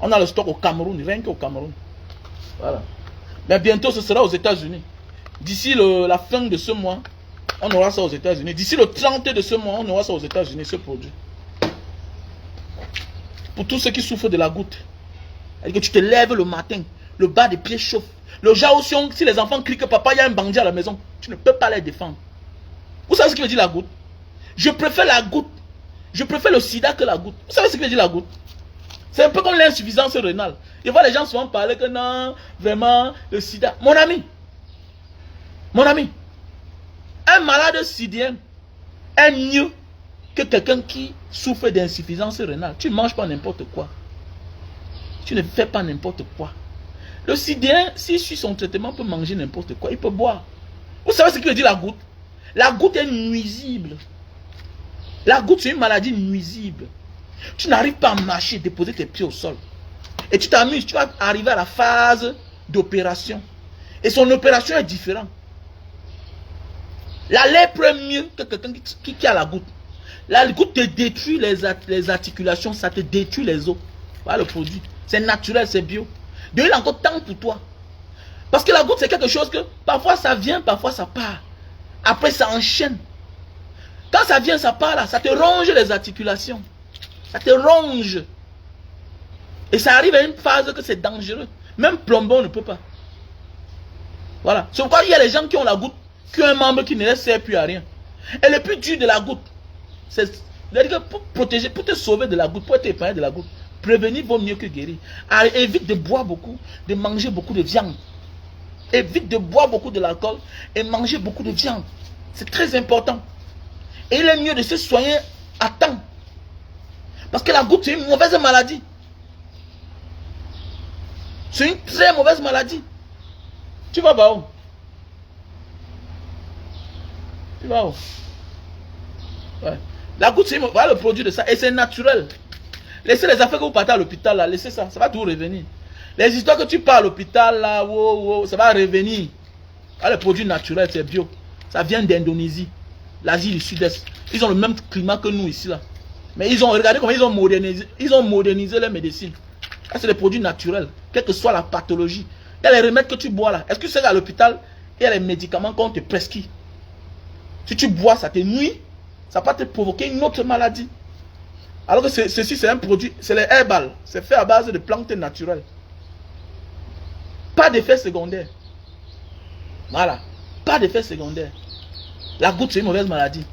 On a le stock au Cameroun, rien qu'au Cameroun. Voilà. Mais bientôt ce sera aux États-Unis. D'ici la fin de ce mois, on aura ça aux États-Unis. D'ici le 30 de ce mois, on aura ça aux États-Unis, ce produit. Pour tous ceux qui souffrent de la goutte. Que tu te lèves le matin, le bas des pieds chauffe. Le genre aussi, si les enfants crient que papa, il y a un bandit à la maison, tu ne peux pas les défendre. Vous savez ce que veut dire la goutte? Je préfère la goutte. Je préfère le sida que la goutte. Vous savez ce que veut dire la goutte? C'est un peu comme l'insuffisance rénale. Je vois les gens souvent parler que non, vraiment, le sida. Mon ami, un malade sidien est mieux que quelqu'un qui souffre d'insuffisance rénale. Tu ne manges pas n'importe quoi. Tu ne fais pas n'importe quoi. Le sidien, s'il suit son traitement, peut manger n'importe quoi. Il peut boire. Vous savez ce que veut dire la goutte? La goutte est nuisible. La goutte, c'est une maladie nuisible. Tu n'arrives pas à marcher, déposer tes pieds au sol. Et tu t'amuses, tu vas arriver à la phase d'opération. Et son opération est différente. La lèpre est mieux que quelqu'un qui a la goutte. La goutte te détruit les articulations, ça te détruit les os. Voilà le produit. C'est naturel, c'est bio. Donc il a encore temps pour toi. Parce que la goutte, c'est quelque chose que parfois ça vient, parfois ça part. Après, ça enchaîne. Quand ça vient, ça part là, ça te ronge les articulations. Ça te ronge. Et ça arrive à une phase que c'est dangereux. Même Plombon ne peut pas. Voilà. C'est pourquoi il y a les gens qui ont la goutte, qui ont un membre qui ne les sert plus à rien. Et le plus dur de la goutte, c'est pour protéger, pour te sauver de la goutte, pour t'épargner de la goutte. Prévenir vaut mieux que guérir. Alors, évite de boire beaucoup, de manger beaucoup de viande. Évite de boire beaucoup de l'alcool et manger beaucoup de viande. C'est très important. Et il est mieux de se soigner à temps. Parce que la goutte, c'est une mauvaise maladie. C'est une très mauvaise maladie. Tu vas où? Tu vas où? Ouais. La goutte, c'est voilà le produit de ça. Et c'est naturel. Laissez les affaires que vous partez à l'hôpital là. Laissez ça. Ça va tout revenir. Les histoires que tu pars à l'hôpital là, ça va revenir. Voilà le produit naturel, c'est bio. Ça vient d'Indonésie. L'Asie du Sud-Est. Ils ont le même climat que nous ici là. Mais ils ont, regardez comment ils ont modernisé leur médecine. Ça, c'est des produits naturels, quelle que soit la pathologie. Il y a les remèdes que tu bois là. Est-ce que c'est à l'hôpital, il y a les médicaments qu'on te prescrit. Si tu bois, ça te nuit, ça peut te provoquer une autre maladie. Alors que ceci, c'est un produit, c'est les herbales. C'est fait à base de plantes naturelles. Pas d'effet secondaire. Voilà. Pas d'effet secondaire. La goutte, c'est une mauvaise maladie.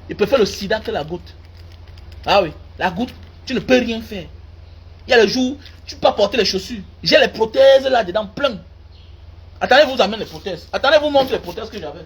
Il préfère le sida que la goutte. Ah oui, la goutte, tu ne peux rien faire. Il y a le jour, tu peux pas porter les chaussures. J'ai les prothèses là-dedans, plein. Attendez, vous amène les prothèses. Attendez, vous montre les prothèses que j'avais.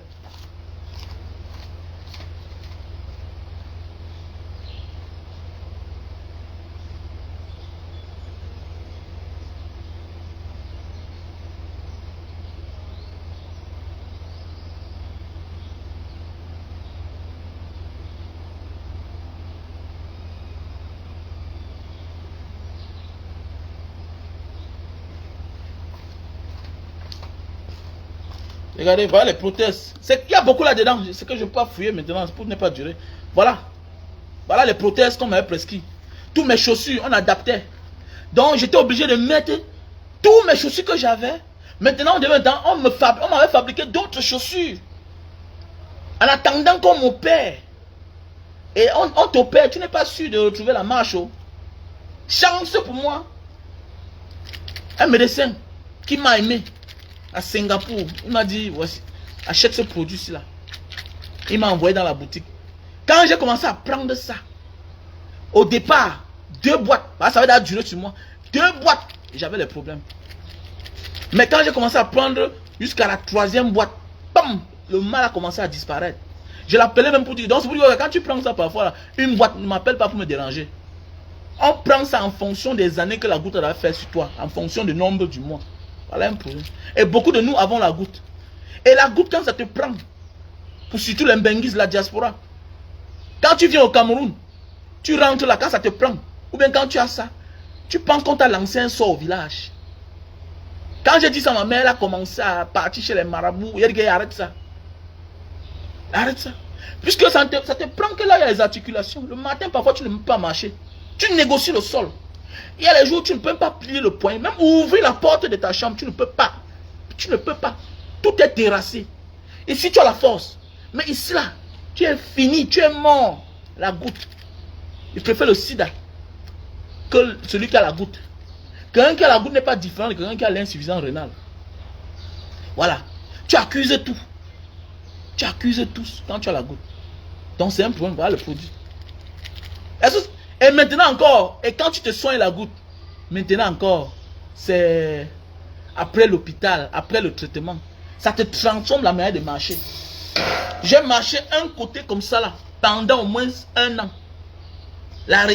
Regardez, voilà les prothèses. Il y a beaucoup là-dedans. C'est que je ne peux pas fouiller maintenant pour ne pas durer. Voilà. Voilà les prothèses qu'on m'avait prescrit. Tous mes chaussures, on adaptait. Donc j'étais obligé de mettre tous mes chaussures que j'avais. Maintenant, on m'avait fabriqué d'autres chaussures. En attendant qu'on m'opère. Et on t'opère, tu n'es pas sûr de retrouver la marche. Oh. Chance pour moi. Un médecin qui m'a aimé. À Singapour, il m'a dit, voici, achète ce produit-ci là. Il m'a envoyé dans la boutique. Quand j'ai commencé à prendre ça, au départ, 2 boîtes, ça va durer sur moi, 2 boîtes, j'avais les problèmes. Mais quand j'ai commencé à prendre jusqu'à la 3e boîte, bam, le mal a commencé à disparaître. Je l'appelais même pour dire, donc c'est pour dire, quand tu prends ça parfois, là, une boîte, ne m'appelle pas pour me déranger. On prend ça en fonction des années que la goutte a fait sur toi, en fonction du nombre du mois. Voilà un problème. Et beaucoup de nous avons la goutte. Et la goutte, quand ça te prend, pour surtout les Mbenguis, la diaspora, quand tu viens au Cameroun, tu rentres là, quand ça te prend, ou bien quand tu as ça, tu penses qu'on t'a lancé un sort au village. Quand j'ai dit ça, ma mère a commencé à partir chez les marabouts. Il y a des gars, arrête ça. Arrête ça. Puisque ça te prend que là, il y a les articulations. Le matin, parfois, tu ne peux pas marcher. Tu négocies le sol. Il y a les jours où tu ne peux pas plier le poing. Même ouvrir la porte de ta chambre, tu ne peux pas. Tu ne peux pas. Tout est terrassé. Ici, tu as la force. Mais ici, là, tu es fini. Tu es mort. La goutte. Il préfère le sida que celui qui a la goutte. Quelqu'un qui a la goutte n'est pas différent de quelqu'un qui a l'insuffisance rénale. Voilà. Tu accuses tout. Tu accuses tous quand tu as la goutte. Donc, c'est un problème. Voilà le produit. Et maintenant encore, et quand tu te soignes la goutte, maintenant encore, c'est après l'hôpital, après le traitement, ça te transforme la manière de marcher. J'ai marché un côté comme ça là, pendant au moins 1 an. La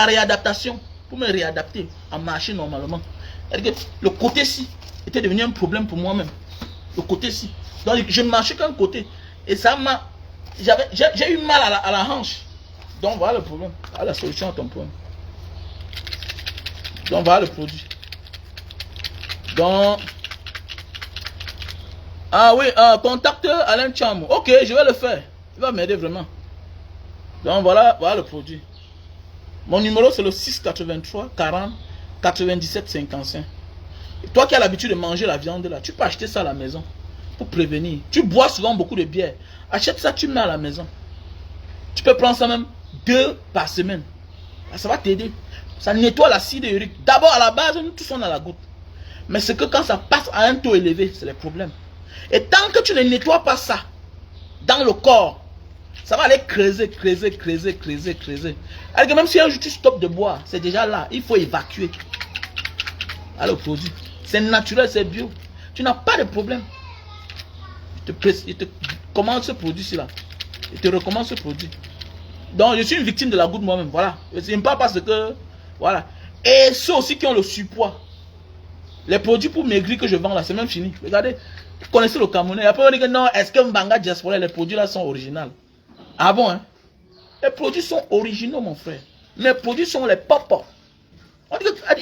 réadaptation, pour me réadapter à marcher normalement. Le côté-ci était devenu un problème pour moi-même. Le côté-ci. Donc je ne marchais qu'un côté. Et ça m'a... J'ai eu mal à la hanche. Donc voilà le problème. Voilà la solution à ton problème. Donc voilà le produit. Donc... Ah oui, contacte Alain Tcham. Ok, je vais le faire. Il va m'aider vraiment. Donc voilà le produit. Mon numéro c'est le 683 40 97 55. Et toi qui as l'habitude de manger la viande là, tu peux acheter ça à la maison pour prévenir. Tu bois souvent beaucoup de bière. Achète ça, tu mets à la maison. Tu peux prendre ça même 2 par semaine. Ça va t'aider. Ça nettoie l'acide urique. D'abord à la base, nous tous on a la goutte. Mais c'est que quand ça passe à un taux élevé, c'est le problème. Et tant que tu ne nettoies pas ça dans le corps, ça va aller creuser. Alors que même si un jour tu stoppes de boire, c'est déjà là. Il faut évacuer. Alors le produit, c'est naturel, c'est bio. Tu n'as pas de problème. Il te commande ce produit-ci là. Il te recommande ce produit. Donc je suis une victime de la goutte moi-même. Voilà. Je ne parle pas parce que... Voilà. Et ceux aussi qui ont le surpoids. Les produits pour maigrir que je vends là, c'est même fini. Regardez. Vous connaissez le Camerounais. Après on dit que non, est-ce que Mbanga Diaspora, les produits là sont originaux? Ah bon, hein? Les produits sont originaux, mon frère. Mes produits sont les pop-up.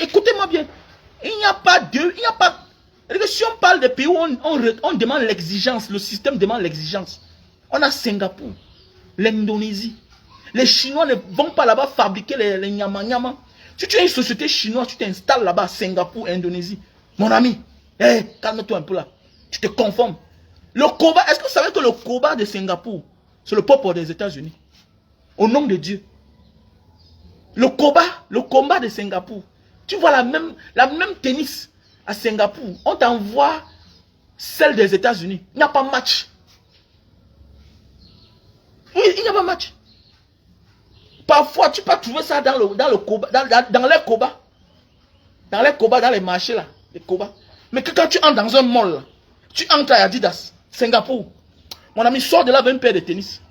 Écoutez-moi bien. Il n'y a pas d'eux, il n'y a pas... Si on parle des pays où on demande l'exigence, le système demande l'exigence. On a Singapour, l'Indonésie. Les Chinois ne vont pas là-bas fabriquer les nyama-nyama. Si tu es une société chinoise, tu t'installes là-bas à Singapour, Indonésie. Mon ami, calme-toi un peu là. Tu te conformes. Le Koba, est-ce que vous savez que le Koba de Singapour, c'est le peuple des États-Unis? Au nom de Dieu. Le combat de Singapour. Tu vois la même tennis à Singapour. On t'envoie celle des États-Unis. Il n'y a pas match. Oui, il n'y a pas match. Parfois, tu peux trouver ça dans les Koba. Dans les Koba, dans les marchés là. Les Koba. Mais que quand tu entres dans un mall, là, tu entres à Adidas, Singapour. Mon ami, sors de là avec une paire de tennis.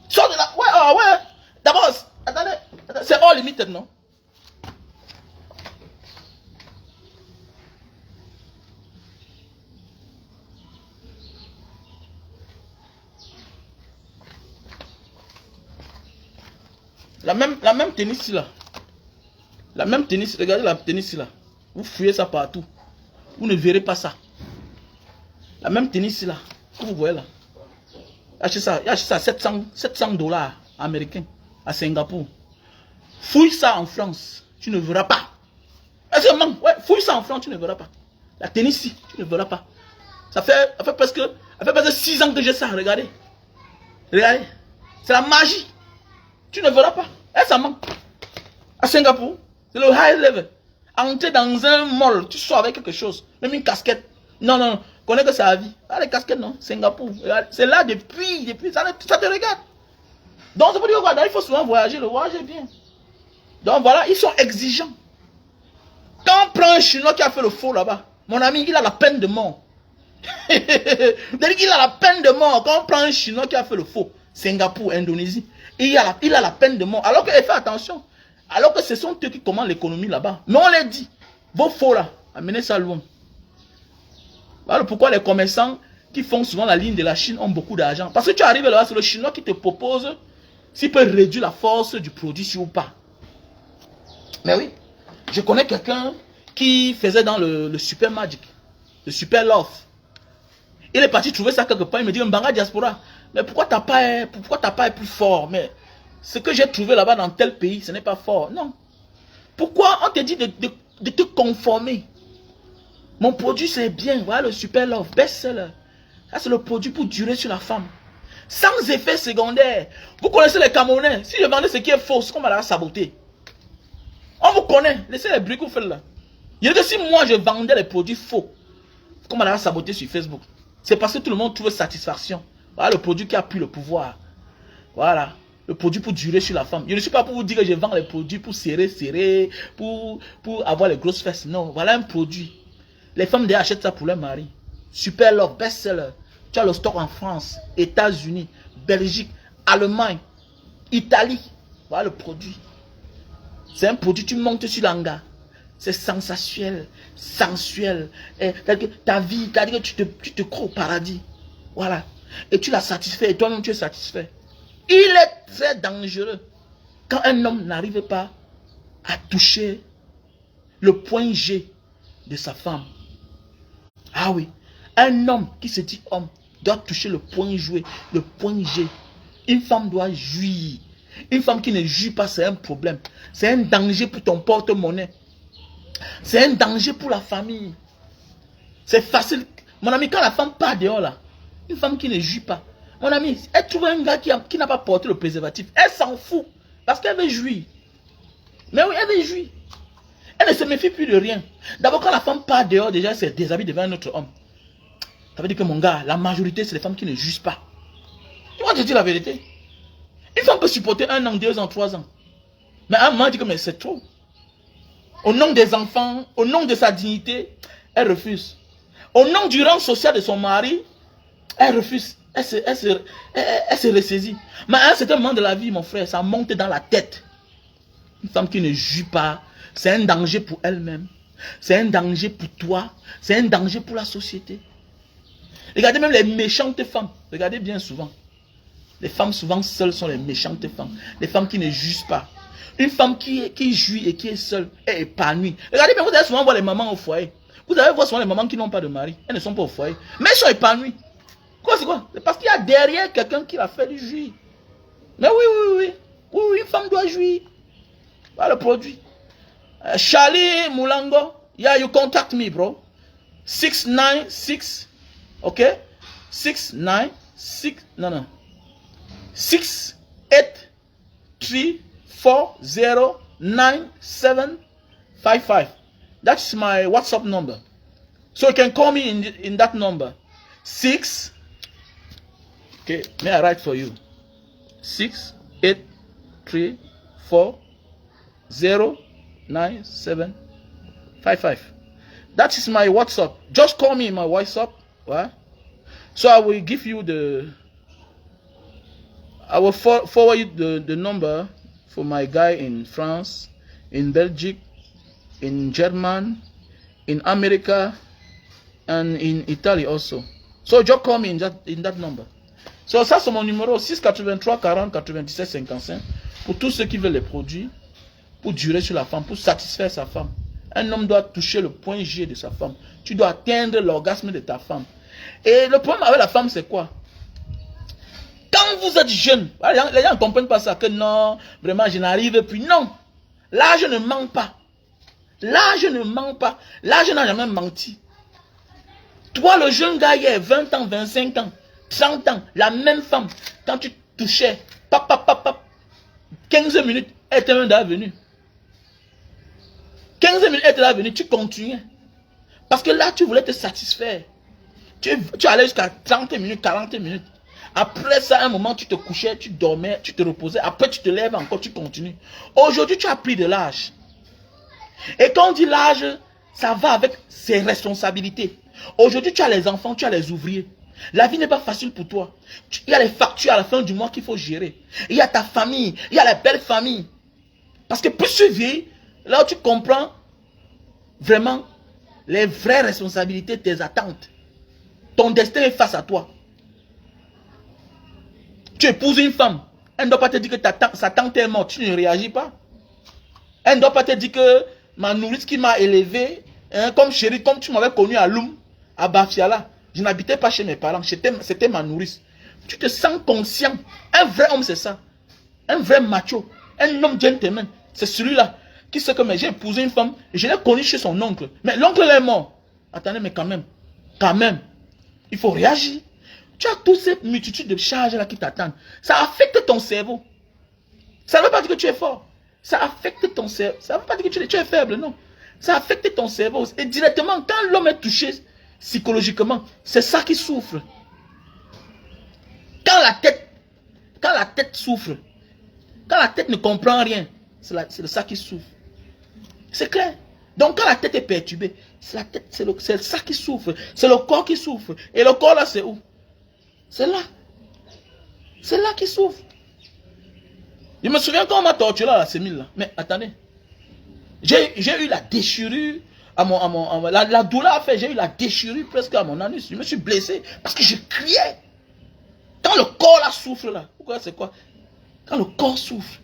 Sors de là. Ouais. D'abord, attendez. C'est all limited, non? La même tennis là. La même tennis, regardez la tennis là. Vous fouillez ça partout. Vous ne verrez pas ça. La même tennis là. Que vous voyez là. Achetez ça à 700 dollars américains à Singapour. Fouille ça en France. Tu ne verras pas. Ouais, fouille ça en France, tu ne verras pas. La tennis ici, tu ne verras pas. Ça fait presque 6 ans que j'ai ça. Regardez. Regardez. C'est la magie. Tu ne verras pas. Et ça manque. À Singapour, c'est le high level. Entrer dans un mall, tu sors avec quelque chose. Même une casquette. Non. Connais que ça a vie. Ah, les casquettes, non. Singapour. C'est là depuis. Ça te regarde. Donc, ça veut dire quoi? Il faut souvent voyager. Le voyage est bien. Donc, voilà, ils sont exigeants. Quand on prend un Chinois qui a fait le faux là-bas, mon ami, il a la peine de mort. Il a la peine de mort. Quand on prend un Chinois qui a fait le faux, Singapour, Indonésie, il a la peine de mort. Alors que, faites attention. Alors que ce sont eux qui commandent l'économie là-bas. Mais on les dit, vos faux là, amenez ça loin. Voilà pourquoi les commerçants qui font souvent la ligne de la Chine ont beaucoup d'argent. Parce que tu arrives là-bas, c'est le Chinois qui te propose s'il peut réduire la force du produit ou pas. Mais oui, je connais quelqu'un qui faisait dans le Super Magic, le Super Love. Il est parti trouver ça quelque part, il me dit, Mbanga Diaspora, mais pourquoi t'as pas plus fort? Mais ce que j'ai trouvé là-bas dans tel pays, ce n'est pas fort. Non. Pourquoi on te dit de te conformer? Mon produit c'est bien, voilà le Super Love, best-seller. Ça c'est le produit pour durer sur la femme. Sans effet secondaire. Vous connaissez les Camerounais. Si je vendais ce qui est faux, c'est qu'on va la saboter. On vous connaît. Laissez les bruits que vous faites là. Il y a que si moi je vendais les produits faux, c'est qu'on va la saboter sur Facebook. C'est parce que tout le monde trouve satisfaction. Voilà le produit qui a pris le pouvoir. Voilà. Le produit pour durer sur la femme. Je ne suis pas pour vous dire que je vends les produits pour serrer, pour avoir les grosses fesses. Non, voilà un produit. Les femmes déjà achètent ça pour leur mari. Super Love, best-seller. Tu as le stock en France, États-Unis, Belgique, Allemagne, Italie. Voilà le produit. C'est un produit, tu montes sur l'hangar. C'est sensationnel, sensuel. Ta vie, tu te crois au paradis. Voilà. et tu l'as satisfait, et toi-même tu es satisfait. Il est très dangereux quand un homme n'arrive pas à toucher le point G de sa femme. Ah oui, un homme qui se dit homme doit toucher le point G, le point G. Une femme doit jouir. Une femme qui ne jouit pas, c'est un problème. C'est un danger pour ton porte-monnaie. C'est un danger pour la famille. C'est facile. Mon ami, quand la femme part dehors là, une femme qui ne jouit pas, mon ami, elle trouve un gars qui n'a pas porté le préservatif. Elle s'en fout. Parce qu'elle veut jouir. Mais oui, elle veut jouir. Elle ne se méfie plus de rien. D'abord, quand la femme part dehors, déjà, elle se déshabille devant un autre homme. Ça veut dire que mon gars, la majorité, c'est les femmes qui ne jugent pas. Tu vois, je dis la vérité. Une femme peut supporter 1 an, 2 ans, 3 ans. Mais à un moment, elle dit que mais c'est trop. Au nom des enfants, au nom de sa dignité, elle refuse. Au nom du rang social de son mari, elle refuse. Elle se ressaisit. Mais à un certain moment de la vie, mon frère, ça monte dans la tête. Une femme qui ne joue pas, c'est un danger pour elle-même. C'est un danger pour toi. C'est un danger pour la société. Regardez même les méchantes femmes. Regardez bien souvent. Les femmes souvent seules sont les méchantes femmes. Les femmes qui ne jugent pas. Une femme qui jouit et qui est seule est épanouie. Regardez bien, vous allez souvent voir les mamans au foyer. Vous allez voir souvent les mamans qui n'ont pas de mari. Elles ne sont pas au foyer. Mais elles sont épanouies. Quoi, c'est quoi? C'est parce qu'il y a derrière quelqu'un qui l'a fait du jouir. Mais oui. Oui, une femme doit jouir. Voilà le produit. Charlie Moulango, yeah, you contact me, bro. 696, ok? 696, non. 683409755. That's my WhatsApp number. So you can call me in that number. 6. Okay, may I write for you? 683409755. That is my WhatsApp. Just call me in my WhatsApp. Right? So I will give you I will forward you the number for my guy in France, in Belgium, in Germany, in America, and in Italy also. So just call me in that number. So ça c'est mon numéro 683 40 97 55 pour tous ceux qui veulent les produits pour durer sur la femme, pour satisfaire sa femme. Un homme doit toucher le point G de sa femme. Tu dois atteindre l'orgasme de ta femme. Et le problème avec la femme c'est quoi? Quand vous êtes jeune, les gens ne comprennent pas ça, que non, vraiment je n'arrive plus. Non, l'âge ne ment pas. L'âge ne ment pas. L'âge n'a jamais menti. Toi le jeune gars, il y a 20 ans, 25 ans, 30 ans, la même femme, quand tu touchais, 15 minutes, elle était même venue. 15 minutes, elle était venue, tu continuais. Parce que là, tu voulais te satisfaire. Tu allais jusqu'à 30 minutes, 40 minutes. Après ça, un moment, tu te couchais, tu dormais, tu te reposais. Après, tu te lèves encore, tu continues. Aujourd'hui, tu as pris de l'âge. Et quand on dit l'âge, ça va avec ses responsabilités. Aujourd'hui, tu as les enfants, tu as les ouvriers. La vie n'est pas facile pour toi. Il y a les factures à la fin du mois qu'il faut gérer. Il y a ta famille, il y a la belle famille. Parce que plus tu vieillis, là où tu comprends vraiment les vraies responsabilités, tes attentes. Ton destin est face à toi. Tu épouses une femme. Elle ne doit pas te dire que sa tante est morte. Tu ne réagis pas. Elle ne doit pas te dire que ma nourrice qui m'a élevé, hein, comme chérie, comme tu m'avais connu à Loum, à Bafiala. Je n'habitais pas chez mes parents. C'était ma nourrice. Tu te sens conscient. Un vrai homme, c'est ça. Un vrai macho. Un homme gentleman. C'est celui-là qui sait que j'ai épousé une femme. Et je l'ai connue chez son oncle. Mais l'oncle est mort. Attendez, mais quand même, il faut réagir. Tu as toutes ces multitudes de charges là qui t'attendent. Ça affecte ton cerveau. Ça ne veut pas dire que tu es fort. Ça affecte ton cerveau. Ça ne veut pas dire que tu es faible, non. Ça affecte ton cerveau. Et directement, quand l'homme est touché psychologiquement, c'est ça qui souffre. Quand la tête souffre, quand la tête ne comprend rien, c'est ça qui souffre. C'est clair. Donc quand la tête est perturbée, c'est ça qui souffre. C'est le corps qui souffre. Et le corps là, c'est où? C'est là. C'est là qu'il souffre. Je me souviens quand on m'a torturé à la sémile là. Mais attendez. J'ai eu la déchirure la douleur a fait, j'ai eu la déchirure presque à mon anus. Je me suis blessé parce que je criais. Quand le corps là souffre là, pourquoi c'est quoi? Quand le corps souffre,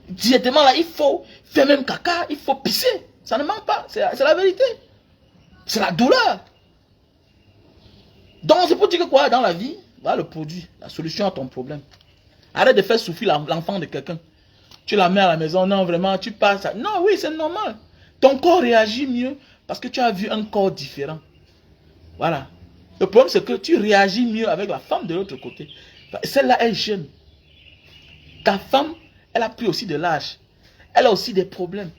directement là, il faut faire même caca, il faut pisser. Ça ne manque pas, c'est la vérité. C'est la douleur. Donc c'est pour dire que quoi, dans la vie, voilà le produit, la solution à ton problème. Arrête de faire souffrir l'enfant de quelqu'un. Tu la mets à la maison, non vraiment, tu passes. Non, oui, c'est normal. Ton corps réagit mieux parce que tu as vu un corps différent. Voilà. Le problème, c'est que tu réagis mieux avec la femme de l'autre côté. Celle-là est jeune. Ta femme, elle a pris aussi de l'âge. Elle a aussi des problèmes.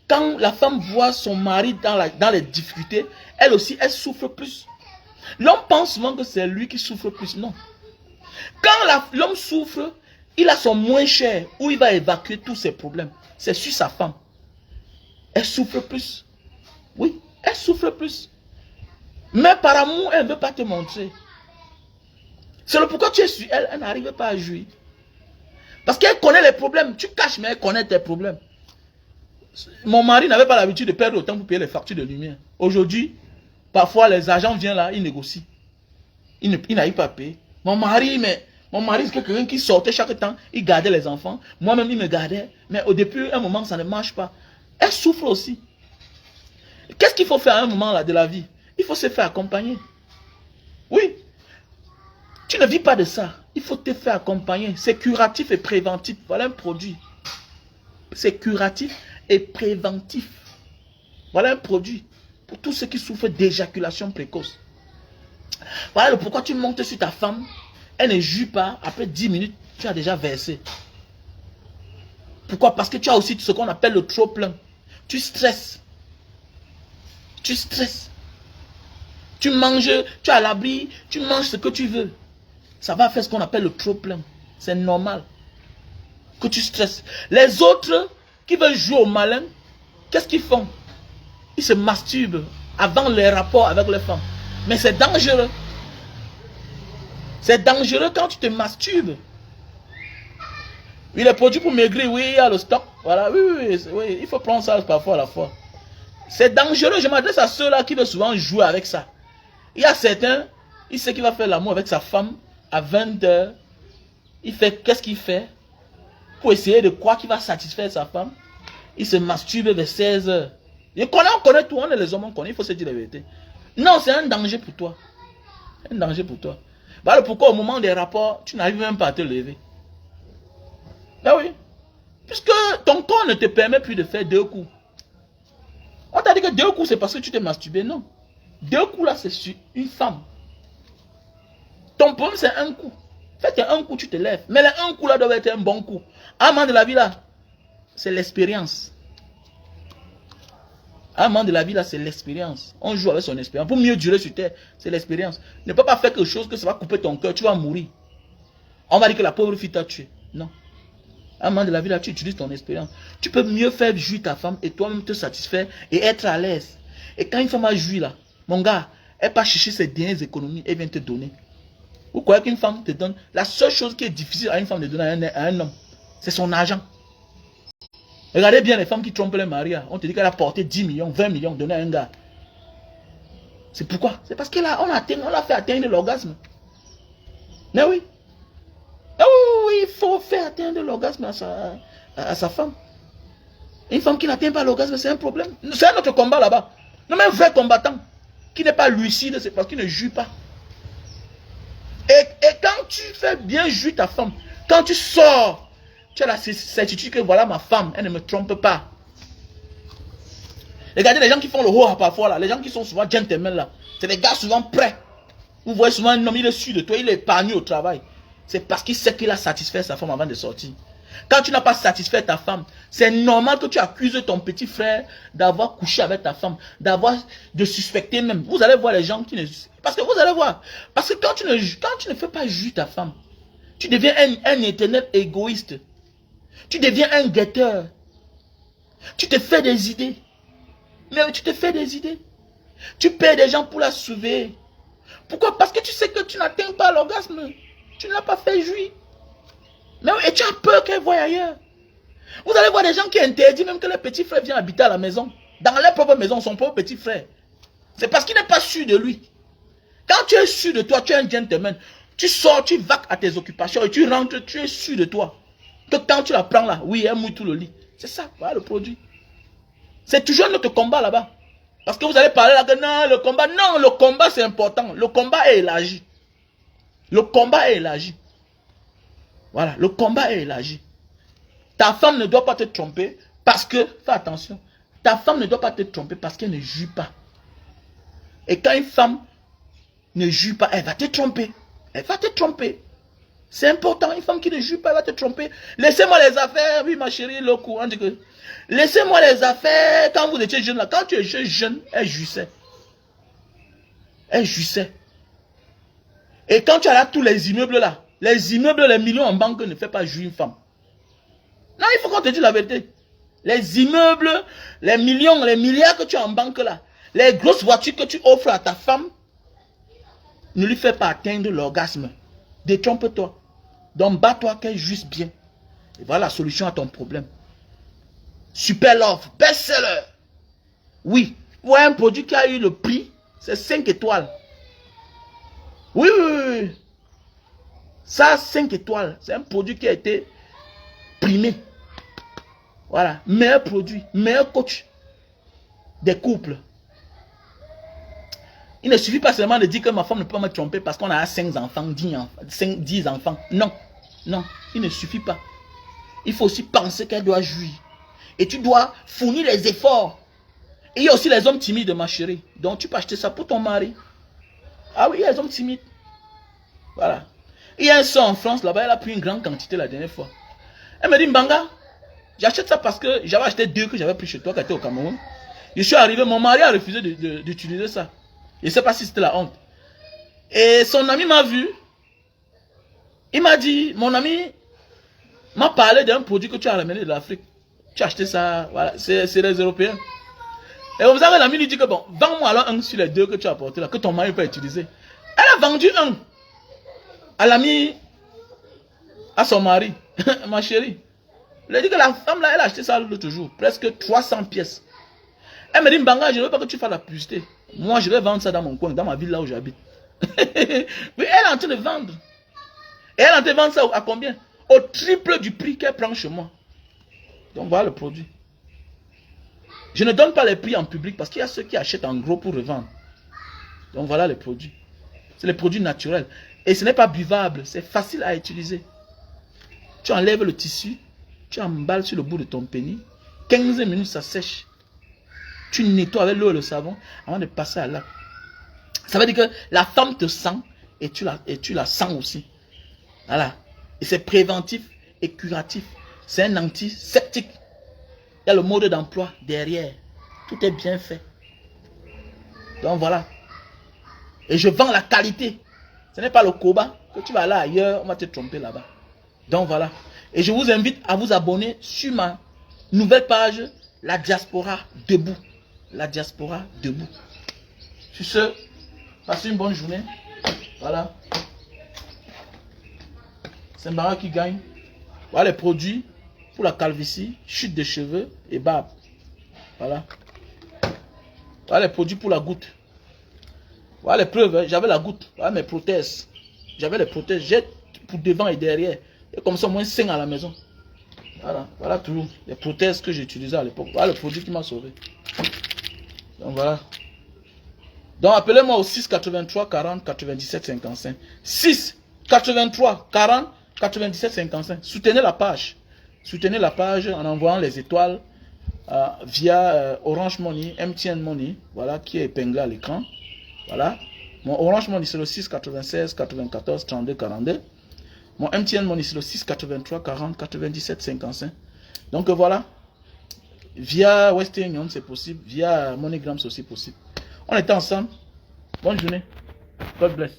Quand la femme voit son mari dans les difficultés, elle aussi, elle souffre plus. L'homme pense souvent que c'est lui qui souffre plus. Non. Quand l'homme souffre, il a son moins cher où il va évacuer tous ses problèmes. C'est sur sa femme. Elle souffre plus. Oui, elle souffre plus. Mais par amour, elle ne veut pas te montrer. C'est le pourquoi tu es sur elle, elle n'arrive pas à jouir. Parce qu'elle connaît les problèmes. Tu caches, mais elle connaît tes problèmes. Mon mari n'avait pas l'habitude de perdre autant pour payer les factures de lumière. Aujourd'hui, parfois les agents viennent là, ils négocient. Ils n'arrivent pas à payer. Mon mari, c'est quelqu'un qui sortait chaque temps, il gardait les enfants. Moi-même, il me gardait. Mais au début, à un moment, ça ne marche pas. Elle souffre aussi. Qu'est-ce qu'il faut faire à un moment là de la vie? Il faut se faire accompagner. Oui. Tu ne vis pas de ça. Il faut te faire accompagner. C'est curatif et préventif. Voilà un produit. C'est curatif et préventif. Voilà un produit pour tous ceux qui souffrent d'éjaculation précoce. Voilà pourquoi tu montes sur ta femme. Elle ne joue pas. Après 10 minutes, tu as déjà versé. Pourquoi? Parce que tu as aussi ce qu'on appelle le trop-plein. Tu stresses. Tu stresses. Tu manges, tu es à l'abri, tu manges ce que tu veux. Ça va faire ce qu'on appelle le trop-plein. C'est normal que tu stresses. Les autres qui veulent jouer au malin, qu'est-ce qu'ils font? Ils se masturbent avant les rapports avec les femmes. Mais c'est dangereux. C'est dangereux quand tu te masturbes. Oui, les produits pour maigrir, oui, il y a le stock. Voilà, oui, il faut prendre ça parfois à la fois. C'est dangereux. Je m'adresse à ceux-là qui veulent souvent jouer avec ça. Il y a certains, il sait qu'il va faire l'amour avec sa femme à 20 h. Il fait, qu'est-ce qu'il fait? Pour essayer de croire qu'il va satisfaire sa femme. Il se masturbe vers 16 h. On connaît tout, on est les hommes, on connaît, il faut se dire la vérité. Non, c'est un danger pour toi. Un danger pour toi. Voilà pourquoi au moment des rapports, tu n'arrives même pas à te lever. Ben oui. Puisque ton corps ne te permet plus de faire 2 coups. On t'a dit que 2 coups, c'est parce que tu t'es masturbé. Non. 2 coups là, c'est sur une femme. Ton problème, c'est un coup. Faites un coup, tu te lèves. Mais les 1 coup là doit être un bon coup. À un moment de la vie là, c'est l'expérience. À un moment de la vie là, c'est l'expérience. On joue avec son expérience. Pour mieux durer sur terre, c'est l'expérience. Ne peux pas faire quelque chose que ça va couper ton cœur. Tu vas mourir. On va dire que la pauvre fille t'a tué. Non. À un moment de la vie là, tu utilises ton expérience. Tu peux mieux faire jouir ta femme et toi-même te satisfaire et être à l'aise. Et quand une femme a joui là, mon gars, elle part chercher ses dernières économies et vient te donner. Vous croyez qu'une femme te donne? La seule chose qui est difficile à une femme de donner à un homme, c'est son argent. Regardez bien les femmes qui trompent les maris. On te dit qu'elle a porté 10 millions, 20 millions donné à un gars. C'est pourquoi? C'est parce qu'on l'a fait atteindre l'orgasme. Mais oui. Oui, il faut faire atteindre l'orgasme à sa femme. Une femme qui n'atteint pas l'orgasme, c'est un problème. C'est un autre combat là-bas. Non, mais un vrai combattant qui n'est pas lucide, c'est parce qu'il ne joue pas. Et quand tu fais bien jouir ta femme, quand tu sors, tu as la certitude que voilà ma femme, elle ne me trompe pas. Regardez les gens qui font le haut parfois là, les gens qui sont souvent gentlemen là, c'est des gars souvent prêts. Vous voyez souvent un homme, il est sûr de toi, il est épargné au travail. C'est parce qu'il sait qu'il a satisfait sa femme avant de sortir. Quand tu n'as pas satisfait ta femme, c'est normal que tu accuses ton petit frère d'avoir couché avec ta femme, de suspecter même. Vous allez voir les gens qui ne... Parce que vous allez voir. Parce que quand tu ne fais pas jouir ta femme, tu deviens un éternel égoïste. Tu deviens un guetteur. Tu te fais des idées. Mais tu te fais des idées. Tu payes des gens pour la sauver. Pourquoi? Parce que tu sais que tu n'atteins pas l'orgasme. Tu ne l'as pas fait jouir. Mais et tu as peur qu'elle voie ailleurs. Vous allez voir des gens qui interdisent même que les petits frères viennent habiter à la maison. Dans leur propre maison, son propre petit frère. C'est parce qu'il n'est pas sûr de lui. Quand tu es sûr de toi, tu es un gentleman. Tu sors, tu vaques à tes occupations et tu rentres, tu es sûr de toi. Que quand tu la prends là, oui, elle mouille tout le lit. C'est ça, voilà le produit. C'est toujours notre combat là-bas. Parce que vous allez parler là que non, le combat c'est important. Le combat est élargi. Le combat est élargi. Voilà, le combat est élargi. Ta femme ne doit pas te tromper parce que, fais attention, ta femme ne doit pas te tromper parce qu'elle ne juge pas. Et quand une femme ne juge pas, elle va te tromper. Elle va te tromper. C'est important, une femme qui ne juge pas, elle va te tromper. Laissez-moi les affaires, oui ma chérie, le courant dit que... Laissez-moi les affaires, quand vous étiez jeune là, quand tu étais jeune, elle jouissait. Elle jouissait. Et quand tu as là tous les immeubles là, les immeubles, les millions en banque ne fait pas jouir une femme. Non, il faut qu'on te dise la vérité. Les immeubles, les millions, les milliards que tu as en banque là, les grosses voitures que tu offres à ta femme, ne lui fait pas atteindre l'orgasme. Détrompe-toi. Donc bats-toi qu'elle jouisse bien. Et voilà la solution à ton problème. Super Love, best-seller. Oui, pour un produit qui a eu le prix, c'est 5 étoiles. Oui, oui, oui, oui. Ça, 5 étoiles. C'est un produit qui a été primé. Voilà, meilleur produit, meilleur coach des couples. Il ne suffit pas seulement de dire que ma femme ne peut pas me tromper parce qu'on a 5 enfants, 10 enfants. Non, non, il ne suffit pas. Il faut aussi penser qu'elle doit jouir. Et tu dois fournir les efforts. Et il y a aussi les hommes timides, ma chérie. Donc tu peux acheter ça pour ton mari. Ah oui, il y a les hommes timides. Voilà. Il y a un soeur en France, là-bas, elle a pris une grande quantité la dernière fois. Elle me dit, Mbanga, j'achète ça parce que j'avais acheté 2 que j'avais pris chez toi, qui étaient au Cameroun. Je suis arrivé, mon mari a refusé d'utiliser ça. Je ne sais pas si c'était la honte. Et son ami m'a vu. Il m'a dit, mon ami m'a parlé d'un produit que tu as ramené de l'Afrique. Tu as acheté ça, voilà, c'est les Européens. Et vous savez, l'ami lui dit que bon, vends-moi alors un sur les 2 que tu as apporté là, que ton mari peut utiliser. Elle a vendu un à l'ami, à son mari, ma chérie. Elle a dit que la femme là, elle a acheté ça l'autre jour, presque 300 pièces. Elle me dit, Mbanga, je ne veux pas que tu fasses la publicité. Moi, je vais vendre ça dans mon coin, dans ma ville là où j'habite. Oui, elle est en train de vendre. Et elle est en train de vendre ça à combien? Au triple du prix qu'elle prend chez moi. Donc voilà le produit. Je ne donne pas les prix en public parce qu'il y a ceux qui achètent en gros pour revendre. Donc voilà les produits. C'est les produits naturels. Et ce n'est pas buvable, c'est facile à utiliser. Tu enlèves le tissu, tu emballes sur le bout de ton pénis. 15 minutes, ça sèche. Tu nettoies avec l'eau et le savon avant de passer à l'acte. Ça veut dire que la femme te sent et tu la sens aussi. Voilà. Et c'est préventif et curatif. C'est un antiseptique. Il y a le mode d'emploi derrière. Tout est bien fait. Donc voilà. Et je vends la qualité. Ce n'est pas le coba que tu vas aller ailleurs, on va te tromper là-bas. Donc voilà. Et je vous invite à vous abonner sur ma nouvelle page, La Diaspora Debout. La Diaspora Debout. Sur ce, passez une bonne journée. Voilà. C'est Mbanga qui gagne. Voilà les produits pour la calvitie, chute de cheveux et barbe. Voilà. Voilà les produits pour la goutte. Voilà les preuves, hein. J'avais la goutte. Voilà mes prothèses. J'avais les prothèses, j'ai pour devant et derrière. Et comme ça, moins 5 à la maison. Voilà, voilà tout. Les prothèses que j'utilisais à l'époque. Voilà le produit qui m'a sauvé. Donc voilà. Donc appelez-moi au 6 83 40 97 55. 6 83 40 97 55. Soutenez la page. Soutenez la page en envoyant les étoiles via Orange Money, MTN Money, voilà, qui est épinglé à l'écran. Voilà. Mon Orange Money c'est le 6 96 94 32 42. Mon MTN Money c'est le 6 83 40 97 55. Donc voilà. Via Western Union c'est possible. Via MoneyGram c'est aussi possible. On était ensemble. Bonne journée. God bless.